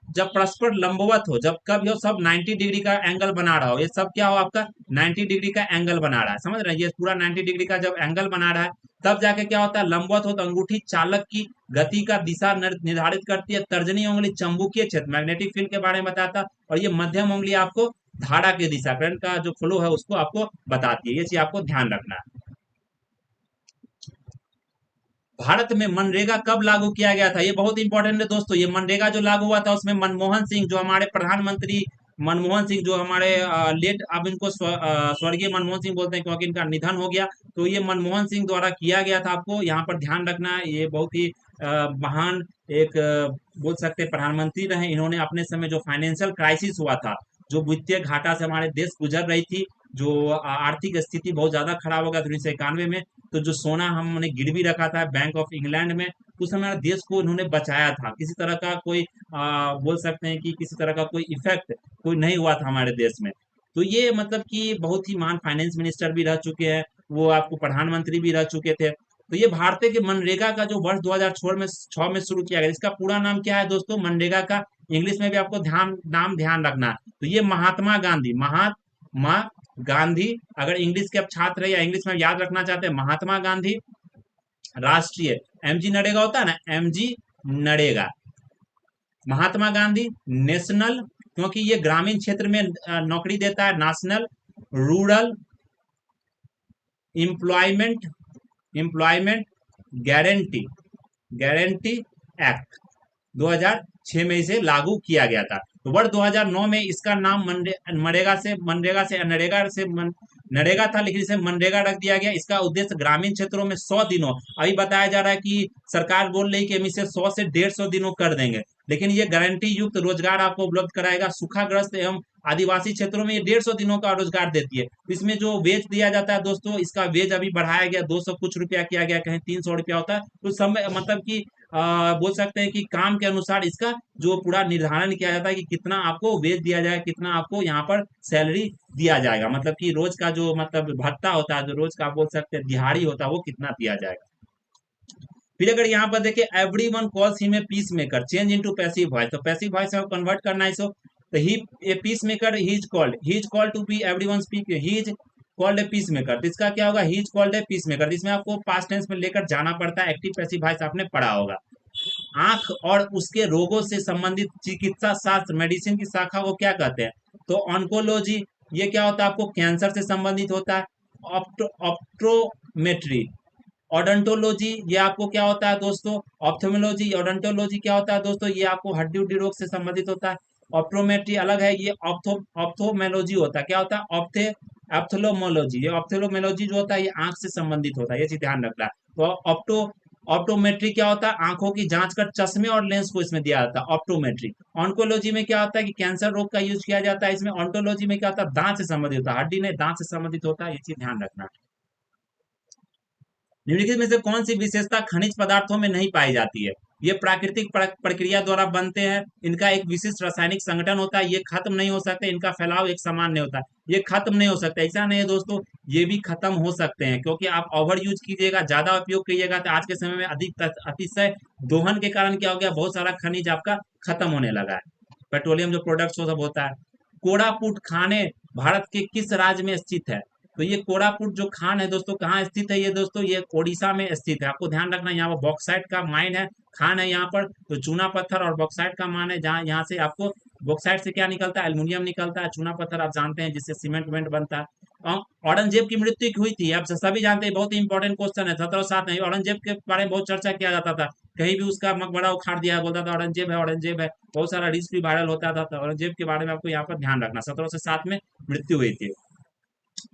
जब परस्पर लंबवत हो, जब कब हो, सब 90 डिग्री का एंगल बना रहा हो, ये सब क्या हो आपका 90 डिग्री का एंगल बना रहा है, समझ रहे हैं, ये पूरा 90 डिग्री का जब एंगल बना रहा है, तब जाके क्या होता है, लंबवत हो तो अंगूठी चालक की गति का दिशा निर्धारित करती है। तर्जनी उंगली चंबुकीय क्षेत्र, मैग्नेटिक फील्ड के बारे में बताता है, और ये मध्यम उंगली आपको धारा की दिशा, करंट का जो फ्लो है उसको आपको बताती है। ये चीज आपको ध्यान रखना है। भारत में मनरेगा कब लागू किया गया था, ये बहुत इंपॉर्टेंट है दोस्तों। ये मनरेगा जो लागू हुआ था, उसमें मनमोहन सिंह, जो हमारे प्रधानमंत्री मनमोहन सिंह, जो हमारे लेट, अब इनको स्वर्गीय मनमोहन सिंह बोलते हैं क्योंकि इनका निधन हो गया। तो ये मनमोहन सिंह द्वारा किया गया था, आपको यहाँ पर ध्यान रखना है। ये बहुत ही महान एक बोल सकते हैं प्रधानमंत्री रहे। इन्होंने अपने समय जो फाइनेंशियल क्राइसिस हुआ था, जो वित्तीय घाटा से हमारे देश गुजर रही थी, जो आर्थिक स्थिति बहुत ज्यादा खराब हो गया था 1991 में, तो जो सोना हमने गिरवी रखा था बैंक ऑफ इंग्लैंड में, उस समय हमारे देश को इन्होंने बचाया था। किसी तरह का कोई बोल सकते हैं कि किसी तरह का कोई इफेक्ट कोई नहीं हुआ था हमारे देश में। तो ये मतलब कि बहुत ही महान फाइनेंस मिनिस्टर भी रह चुके हैं। वो आपको प्रधानमंत्री भी रह चुके थे। तो ये भारतीय के मनरेगा का जो वर्ष 2006 में शुरू किया गया, इसका पूरा नाम क्या है दोस्तों? मनरेगा का इंग्लिश में भी आपको ध्यान रखना है। तो ये महात्मा गांधी, अगर इंग्लिश के आप छात्र है या इंग्लिश में याद रखना चाहते हैं, महात्मा गांधी राष्ट्रीय, एमजी नरेगा होता है ना, एमजी नरेगा, महात्मा गांधी नेशनल, क्योंकि ये ग्रामीण क्षेत्र में नौकरी देता है, national rural employment employment guarantee guarantee act 2006 में इसे लागू किया गया था। तो वर्ष 2009 में इसका नाम नरेगा था, लेकिन इसे मनरेगा रख दिया गया। इसका उद्देश्य ग्रामीण क्षेत्रों में 100 दिनों, अभी बताया जा रहा है कि सरकार बोल रही कि हम इसे 100 से 150 दिनों कर देंगे, लेकिन ये गारंटी युक्त रोजगार आपको उपलब्ध कराएगा। सूखाग्रस्त एवं आदिवासी क्षेत्रों में ये 150 दिनों का रोजगार देती है। तो इसमें जो वेज दिया जाता है दोस्तों, इसका वेज अभी बढ़ाया गया, 200 कुछ रुपया किया गया, कहीं 300 रुपया होता है। तो समय मतलब कि बोल सकते हैं कि काम के अनुसार इसका जो पूरा निर्धारण किया जाता है कि कितना आपको वेज दिया जाएगा, कितना आपको यहाँ पर सैलरी दिया जाएगा, मतलब कि रोज का जो मतलब भत्ता होता है, जो रोज का आप बोल सकते हैं दिहाड़ी होता है, वो कितना दिया जाएगा। फिर अगर यहाँ पर देखिए every one calls him a peace maker change into passive voice, तो पैसिव वॉइस में कन्वर्ट करना है इसको। तो he a peace maker, he is called to be everyone speak, he is called a peace maker. तो इसका क्या होगा? He is called a peace maker. इसमें आपको पास्ट टेंस में लेकर जाना पड़ता है, एक्टिव पैसिव वॉइस आपने पढ़ा होगा। आंख और उसके रोगों से संबंधित चिकित्सा शास्त्र, मेडिसिन की शाखा को क्या कहते हैं? तो ऑन्कोलॉजी। ये क्या होता है? आपको कैंसर से संबंधित होता है। ऑप्टोमेट्री, ओडोंटोलॉजी, ये आपको क्या होता है दोस्तों? ऑप्थेमोलॉजी। ओडोंटोलॉजी क्या होता है दोस्तों? ये आपको हड्डी उड्डी रोग से संबंधित होता है। ऑप्टोमेट्री अलग है, ये ऑप्थोमेलॉजी होता है। क्या होता है? ऑप्थेलोमोलॉजी। ये ऑप्थेलोमोलॉजी जो होता है ये आंख से संबंधित होता है, ये चीज ध्यान रखना है। तो ऑप्टोमेट्री क्या होता है? आंखों की जांच कर चश्मे और लेंस को इसमें दिया जाता है, ऑप्टोमेट्री। ऑन्कोलॉजी में क्या होता है कि कैंसर रोग का यूज किया जाता है इसमें। ऑन्टोलॉजी में क्या होता है? दांत से संबंधित होता है, हड्डी नहीं दांत से संबंधित होता है, ये चीज ध्यान रखना। निम्नलिखित में से कौन सी विशेषता खनिज पदार्थों में नहीं पाई जाती है? ये प्राकृतिक प्रक्रिया द्वारा बनते हैं, इनका एक विशिष्ट रासायनिक संगठन होता है, ये खत्म नहीं हो सकते, इनका फैलाव एक समान नहीं होता, ये खत्म नहीं हो सकता। ऐसा नहीं है दोस्तों, ये भी खत्म हो सकते हैं, क्योंकि आप ओवर यूज कीजिएगा, ज्यादा उपयोग कीजिएगा तो आज के समय में अधिक अतिशय दोहन के कारण क्या हो गया? बहुत सारा खनिज आपका खत्म होने लगा है। पेट्रोलियम जो प्रोडक्ट्स वो सब होता है। कोरापुट खाने भारत के किस राज्य में स्थित है? तो ये कोरापुट जो खान है दोस्तों, कहाँ स्थित है ये दोस्तों? ये ओडिशा में स्थित है। आपको ध्यान रखना, यहाँ पर बॉक्साइट का माइन है, खान है यहाँ पर, तो चूना पत्थर और बॉक्साइट का मान है, जहाँ यहाँ से आपको बॉक्साइट से क्या निकलता है? एल्यूमिनियम निकलता है। चूना पत्थर आप जानते हैं जिससे सीमेंट वेमेंट बनता है। औरंगजेब की मृत्यु हुई थी, आप सभी जानते हैं, बहुत ही इंपॉर्टेंट क्वेश्चन है। 1707 में औरंगजेब के बारे में बहुत चर्चा किया जाता था, कहीं भी उसका मकबरा उखाड़ दिया, बोलता था औरंगजेब है औरंगजेब है, बहुत सारा रील्स भी वायरल होता था। तो औरंगजेब के बारे में आपको यहाँ पर ध्यान रखना। 1707 में मृत्यु हुई थी,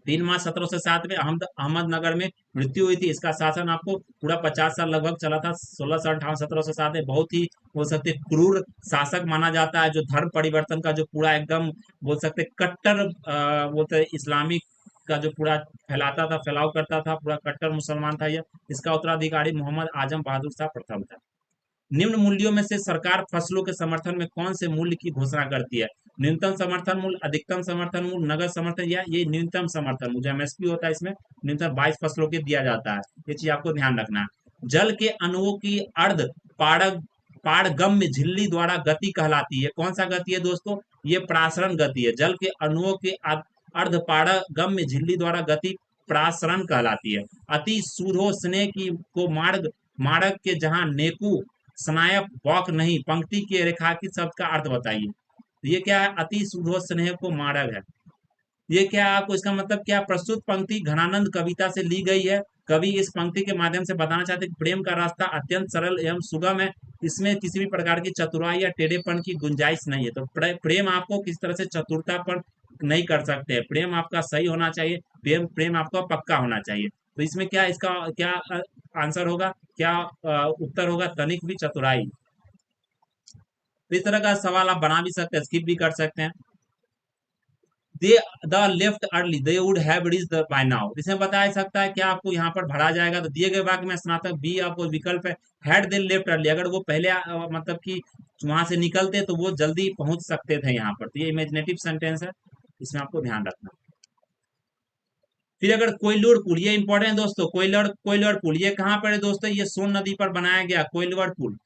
3 मार्च 1707 में अहमदनगर में मृत्यु हुई थी। इसका शासन आपको पूरा 50 साल लगभग चला था, 1658 1707 में। बहुत ही बोल सकते क्रूर शासक माना जाता है, जो धर्म परिवर्तन का जो पूरा एकदम बोल सकते कट्टर बोलते इस्लामिक का जो पूरा फैलाता था, फैलाव करता था, पूरा कट्टर मुसलमान था ये। इसका उत्तराधिकारी मोहम्मद आजम बहादुर शाह प्रथम था। निम्न मूल्यों में से सरकार फसलों के समर्थन में कौन से मूल्य की घोषणा करती है? न्यूनतम समर्थन मूल्य, अधिकतम समर्थन मूल्य, नगद समर्थन, या ये न्यूनतम समर्थन मूल्य जो एमएसपी होता है, इसमें न्यूनतम 22 फसलों के दिया जाता है। ये चीज आपको ध्यान रखना है। जल के अणुओं की अर्ध पारग पारगम्य झिल्ली द्वारा गति कहलाती है, कौन सा गति है दोस्तों? ये प्रासरण गति है। जल के अणुओं के अर्ध पारगम्य झिल्ली द्वारा गति प्रासरण कहलाती है। अति सूर्यो स्नेह की को मार्ग मार्ग के जहां नेकू स्नायप वॉक नहीं, पंक्ति के रेखांकित शब्द का अर्थ बताइए। तो ये क्या है? अति सुधो स्नेह को मार्ग है। ये क्या है? आपको इसका मतलब क्या? प्रस्तुत पंक्ति घनानंद कविता से ली गई है। कवि इस पंक्ति के माध्यम से बताना चाहते हैं कि प्रेम का रास्ता अत्यंत सरल एवं सुगम है, इसमें किसी भी प्रकार की चतुराई या टेढ़ेपन की गुंजाइश नहीं है। तो प्रेम आपको किस तरह से चतुरतापन नहीं कर सकते, प्रेम आपका सही होना चाहिए, प्रेम प्रेम आपका पक्का होना चाहिए। तो इसमें क्या इसका क्या आंसर होगा, क्या उत्तर होगा? तनिक भी चतुराई। तो इस तरह का सवाल आप बना भी सकते हैं, स्किप भी कर सकते हैं। They the left early they would have reached by now, इसमें बताया सकता है क्या आपको यहाँ पर भरा जाएगा? तो दिए गए वाक्य में स्नातक बी आपको विकल्प है। हैड दे लेफ्ट अर्ली, अगर वो पहले मतलब कि वहां से निकलते तो वो जल्दी पहुंच सकते थे यहाँ पर। तो ये इमेजिनेटिव सेंटेंस है, इसमें आपको ध्यान रखना। फिर अगर कोइलूर पुल, ये इंपॉर्टेंट है दोस्तों, कोइलूर कोइलूर पुल ये कहाँ पर है दोस्तों, ये सोन नदी पर बनाया गया कोइलूर पुल,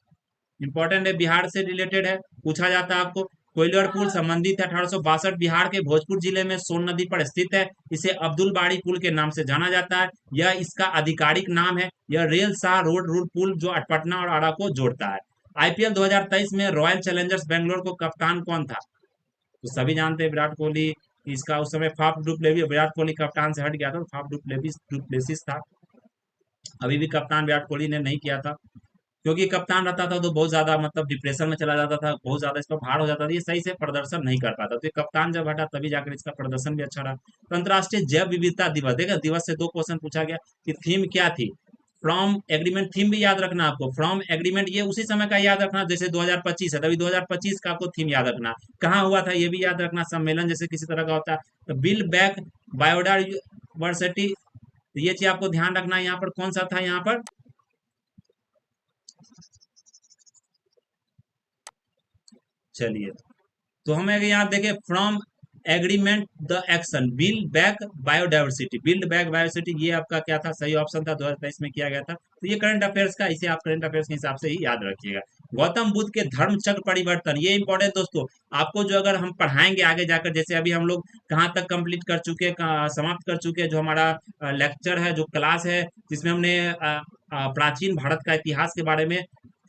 इंपॉर्टेंट है, बिहार से रिलेटेड है, पूछा जाता है आपको। कोइलवर पुल संबंधित है 1862, बिहार के भोजपुर जिले में सोन नदी पर स्थित है। इसे अब्दुल बाड़ी पुल के नाम से जाना जाता है, यह इसका आधिकारिक नाम है। यह रेल शाह रोड रूट पुल जो पटना और आरा को जोड़ता है। आईपीएल 2023 में रॉयल चैलेंजर्स बेंगलोर को कप्तान कौन था? तो सभी जानते हैं विराट कोहली। इसका उस समय फाफ डुप्लेसिस, विराट कोहली कप्तान से हट गया था तो फाफ डुप्लेसिस था। अभी भी कप्तान विराट कोहली ने नहीं किया था, क्योंकि कप्तान रहता था तो बहुत ज्यादा मतलब डिप्रेशन में चला जाता था, बहुत ज्यादा इस पर भार हो जाता था, ये सही से प्रदर्शन नहीं कर पाता, तो ये कप्तान जब हटा तभी जाकर इसका प्रदर्शन भी अच्छा रहा। तो अंतर्राष्ट्रीय जैव विविधता दिवस, देखा दिवस से दो क्वेश्चन पूछा गया कि थीम क्या थी। फ्रॉम एग्रीमेंट, थीम भी याद रखना आपको, फ्रॉम एग्रीमेंट ये उसी समय का याद रखना जैसे 2025 है, तभी 2025 का आपको थीम याद रखना, कहाँ हुआ था ये भी याद रखना, सम्मेलन जैसे किसी तरह का होता है। तो बिल बैक बायोडाइवर्सिटी, ये चीज आपको ध्यान रखना है। यहाँ पर कौन सा था, यहाँ पर चलिए, तो हम अगर यहाँ देखें from agreement the action build back biodiversity, build back biodiversity, ये आपका क्या था, सही ऑप्शन था, 2023 में किया गया था। तो ये करंट अफेयर्स का, इसे आप करंट अफेयर्स के हिसाब से ही याद रखिएगा। गौतम बुद्ध के धर्म चक्र परिवर्तन, ये इंपॉर्टेंट दोस्तों, आपको जो अगर हम पढ़ाएंगे आगे जाकर, जैसे अभी हम लोग कहाँ तक कंप्लीट कर चुके हैं, समाप्त कर चुके हैं, जो हमारा लेक्चर है, जो क्लास है, जिसमें हमने प्राचीन भारत का इतिहास के बारे में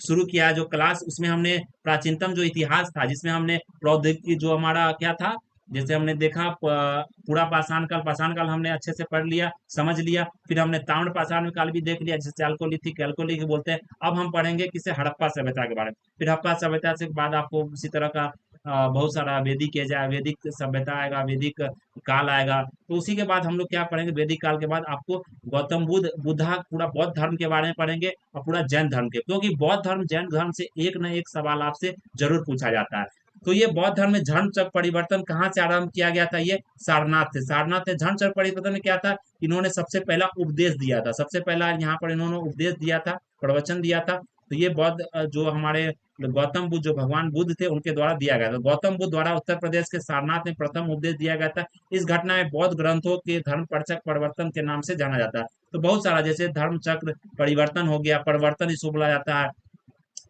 शुरू किया, जो क्लास उसमें हमने प्राचीनतम जो इतिहास था, जिसमें हमने प्रौद्योगिकी जो हमारा क्या था, जैसे हमने देखा पूरा पाषाण काल हमने अच्छे से पढ़ लिया, समझ लिया। फिर हमने ताम्र पाषाण काल भी देख लिया, जिसे चैल्कोलिथिक कैल्कोलिथिक बोलते हैं। अब हम पढ़ेंगे किसे, हड़प्पा सभ्यता के बारे में। फिर हड़प्पा सभ्यता से बाद आपको उसी तरह का बहुत सारा वैदिक एज, वैदिक सभ्यता आएगा, वैदिक काल आएगा। तो उसी के बाद हम लोग क्या पढ़ेंगे, वैदिक काल के बाद आपको गौतम बुद्ध, बुद्धा, पूरा बौद्ध धर्म के बारे में पढ़ेंगे, और पूरा जैन धर्म के, क्योंकि बौद्ध धर्म जैन धर्म से एक न एक सवाल आपसे जरूर पूछा जाता है। तो ये बौद्ध धर्म में धर्म चक्र परिवर्तन कहाँ से आरंभ किया गया था, ये सारनाथ से, सारनाथ से धर्म चक्र परिवर्तन में क्या था, इन्होंने सबसे पहला उपदेश दिया था, सबसे पहला यहाँ पर इन्होंने उपदेश दिया था, प्रवचन दिया था। तो ये बौद्ध जो हमारे गौतम बुद्ध, जो भगवान बुद्ध थे, उनके द्वारा दिया गया था। गौतम बुद्ध द्वारा उत्तर प्रदेश के सारनाथ में प्रथम उपदेश दिया गया था। इस घटना में बौद्ध ग्रंथों के धर्म चक्र परिवर्तन के नाम से जाना जाता है। तो बहुत सारा, जैसे धर्म चक्र परिवर्तन हो गया, परिवर्तन इसको बोला जाता है।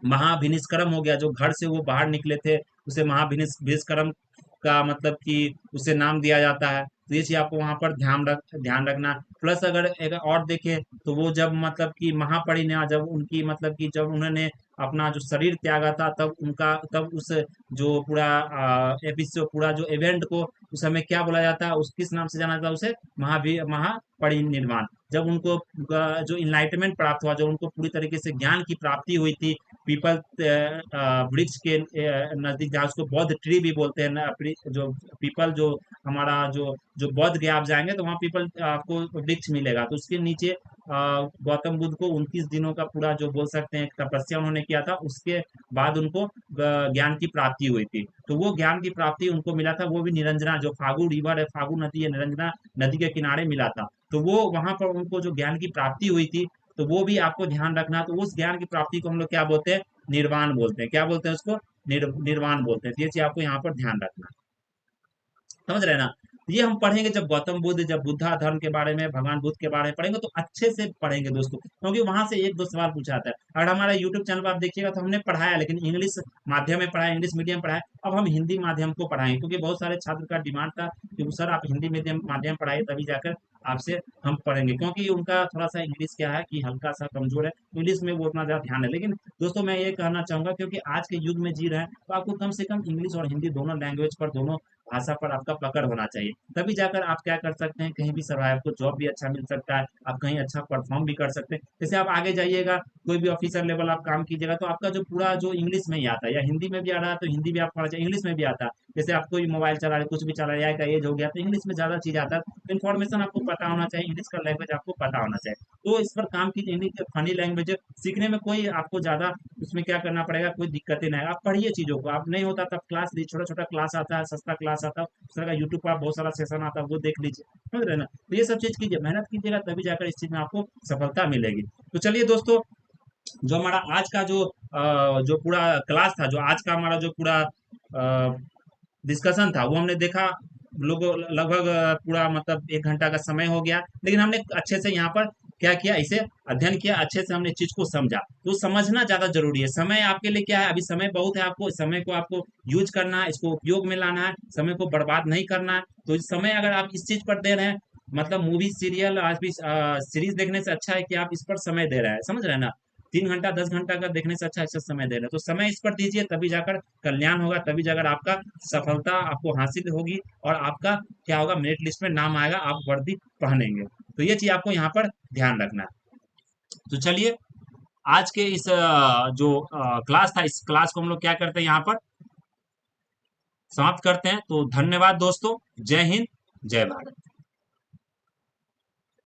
महाभिनिष्क्रम हो गया, जो घर से वो बाहर निकले थे, उसे महाभिनिष्क्रम का मतलब कि उसे नाम दिया जाता है। तो ये चीज आपको वहां पर ध्यान रखना। प्लस अगर एक और देखें, तो वो जब मतलब कि महापरिनिर्वाण, जब उनकी मतलब कि जब उन्होंने अपना जो शरीर त्यागा था, तब उनका, तब उस जो पूरा एपिसोड, पूरा जो इवेंट को उस समय क्या बोला जाता है, उस किस नाम से जाना जाता है उसे, महापरिनिर्वाण। जब उनको जो इनलाइटमेंट प्राप्त हुआ, जो उनको पूरी तरीके से ज्ञान की प्राप्ति हुई थी, पीपल वृक्ष के नजदीक, जहाँ उसको बौद्ध ट्री भी बोलते हैं ना, जो पीपल, जो हमारा जो जो बौद्ध गया आप जाएंगे तो वहाँ पीपल आपको वृक्ष मिलेगा, तो उसके नीचे गौतम बुद्ध को 29 दिनों का पूरा जो बोल सकते हैं तपस्या उन्होंने किया था, उसके बाद उनको ज्ञान की प्राप्ति हुई थी। तो वो ज्ञान की प्राप्ति उनको मिला था, वो भी निरंजना, जो फागु रिवर है, फागु नदी है, निरंजना नदी के किनारे मिला था। तो वो वहां पर उनको जो ज्ञान की प्राप्ति हुई थी, तो वो भी आपको ध्यान रखना। तो उस ज्ञान की प्राप्ति को हम लोग क्या बोलते हैं, निर्वाण बोलते हैं। क्या बोलते हैं उसको, निर्वाण बोलते हैं। तो ये चीज आपको यहाँ पर ध्यान रखना, समझ रहे हैं ना। ये हम पढ़ेंगे जब गौतम बुद्ध, जब बुद्धा धर्म के बारे में, भगवान बुद्ध के बारे में पढ़ेंगे, तो अच्छे से पढ़ेंगे दोस्तों, क्योंकि वहां से एक दो सवाल पूछा आता है। अगर हमारा यूट्यूब चैनल पर आप देखिएगा तो हमने पढ़ाया, लेकिन इंग्लिश माध्यम में पढ़ाया, इंग्लिश मीडियम पढ़ाया। अब हम हिंदी माध्यम को पढ़ाएंगे, क्योंकि बहुत सारे छात्र का डिमांड था कि सर आप हिंदी मीडियम माध्यम पढ़ाइए, तभी जाकर आपसे हम पढ़ेंगे, क्योंकि उनका थोड़ा सा इंग्लिश क्या है कि हल्का सा कमजोर है, इंग्लिश में वो उतना ज्यादा ध्यान है। लेकिन दोस्तों मैं ये कहना चाहूंगा, क्योंकि आज के युग में जी रहे हैं, तो आपको कम से कम इंग्लिश और हिंदी दोनों लैंग्वेज पर, दोनों भाषा पर आपका पकड़ होना चाहिए, तभी जाकर आप क्या कर सकते हैं, कहीं भी सर्वाइव, आपको जॉब भी अच्छा मिल सकता है, आप कहीं अच्छा परफॉर्म भी कर सकते हैं। जैसे आप आगे जाइएगा, कोई भी ऑफिसर लेवल आप काम कीजिएगा, तो आपका जो पूरा जो इंग्लिश में ही आता है, या हिंदी में भी आ रहा है तो हिंदी भी आपको आना चाहिए, इंग्लिश में भी आता है। जैसे आप कोई मोबाइल चला रहे, कुछ भी चला रहे, का एज हो गया, तो इंग्लिश में ज्यादा चीज आता है, तो इन्फॉर्मेशन आपको पता होना चाहिए, इंग्लिश का लैंग्वेज आपको पता होना चाहिए। तो इस पर काम कीजिए, इंग्लिश फनी लैंग्वेज सीखने में कोई आपको ज्यादा उसमें क्या करना पड़ेगा, कोई दिक्कतें नहीं, आप पढ़िए चीजों को। आप नहीं होता तब क्लास लीजिए, छोटा छोटा क्लास आता है, सस्ता क्लास आता है, उस तरह का यूट्यूब पर बहुत सारा सेशन आता है, वो देख लीजिए, समझ रहे हैं ना। तो ये सब चीज कीजिए, मेहनत कीजिएगा, तभी जाकर इस चीज में आपको सफलता मिलेगी। तो चलिए दोस्तों, जो हमारा आज का जो पूरा क्लास था, जो आज का हमारा जो पूरा डिस्कशन था, वो हमने देखा, लोगों लगभग पूरा मतलब 1 घंटा का समय हो गया, लेकिन हमने अच्छे से यहाँ पर क्या किया, इसे अध्ययन किया, अच्छे से हमने चीज को समझा। तो समझना ज्यादा जरूरी है। समय आपके लिए क्या है, अभी समय बहुत है, आपको समय को आपको यूज करना है, इसको उपयोग में लाना है, समय को बर्बाद नहीं करना है। तो इस समय अगर आप इस चीज पर दे रहे हैं, मतलब मूवी सीरियल आज भी सीरीज देखने से अच्छा है कि आप इस पर समय दे रहे हैं, समझ रहे हैं ना। 3 घंटा 10 घंटा का देखने से अच्छा ऐसा समय दे रहे हैं, तो समय इस पर दीजिए, तभी जाकर कल्याण होगा, तभी जाकर आपका सफलता आपको हासिल होगी, और आपका क्या होगा, मेरिट लिस्ट में नाम आएगा, आप वर्दी पहनेंगे। तो ये चीज आपको यहाँ पर ध्यान रखना है। तो चलिए, आज के इस जो क्लास था, इस क्लास को हम लोग क्या करते हैं, यहाँ पर समाप्त करते हैं। तो धन्यवाद दोस्तों, जय हिंद, जय भारत।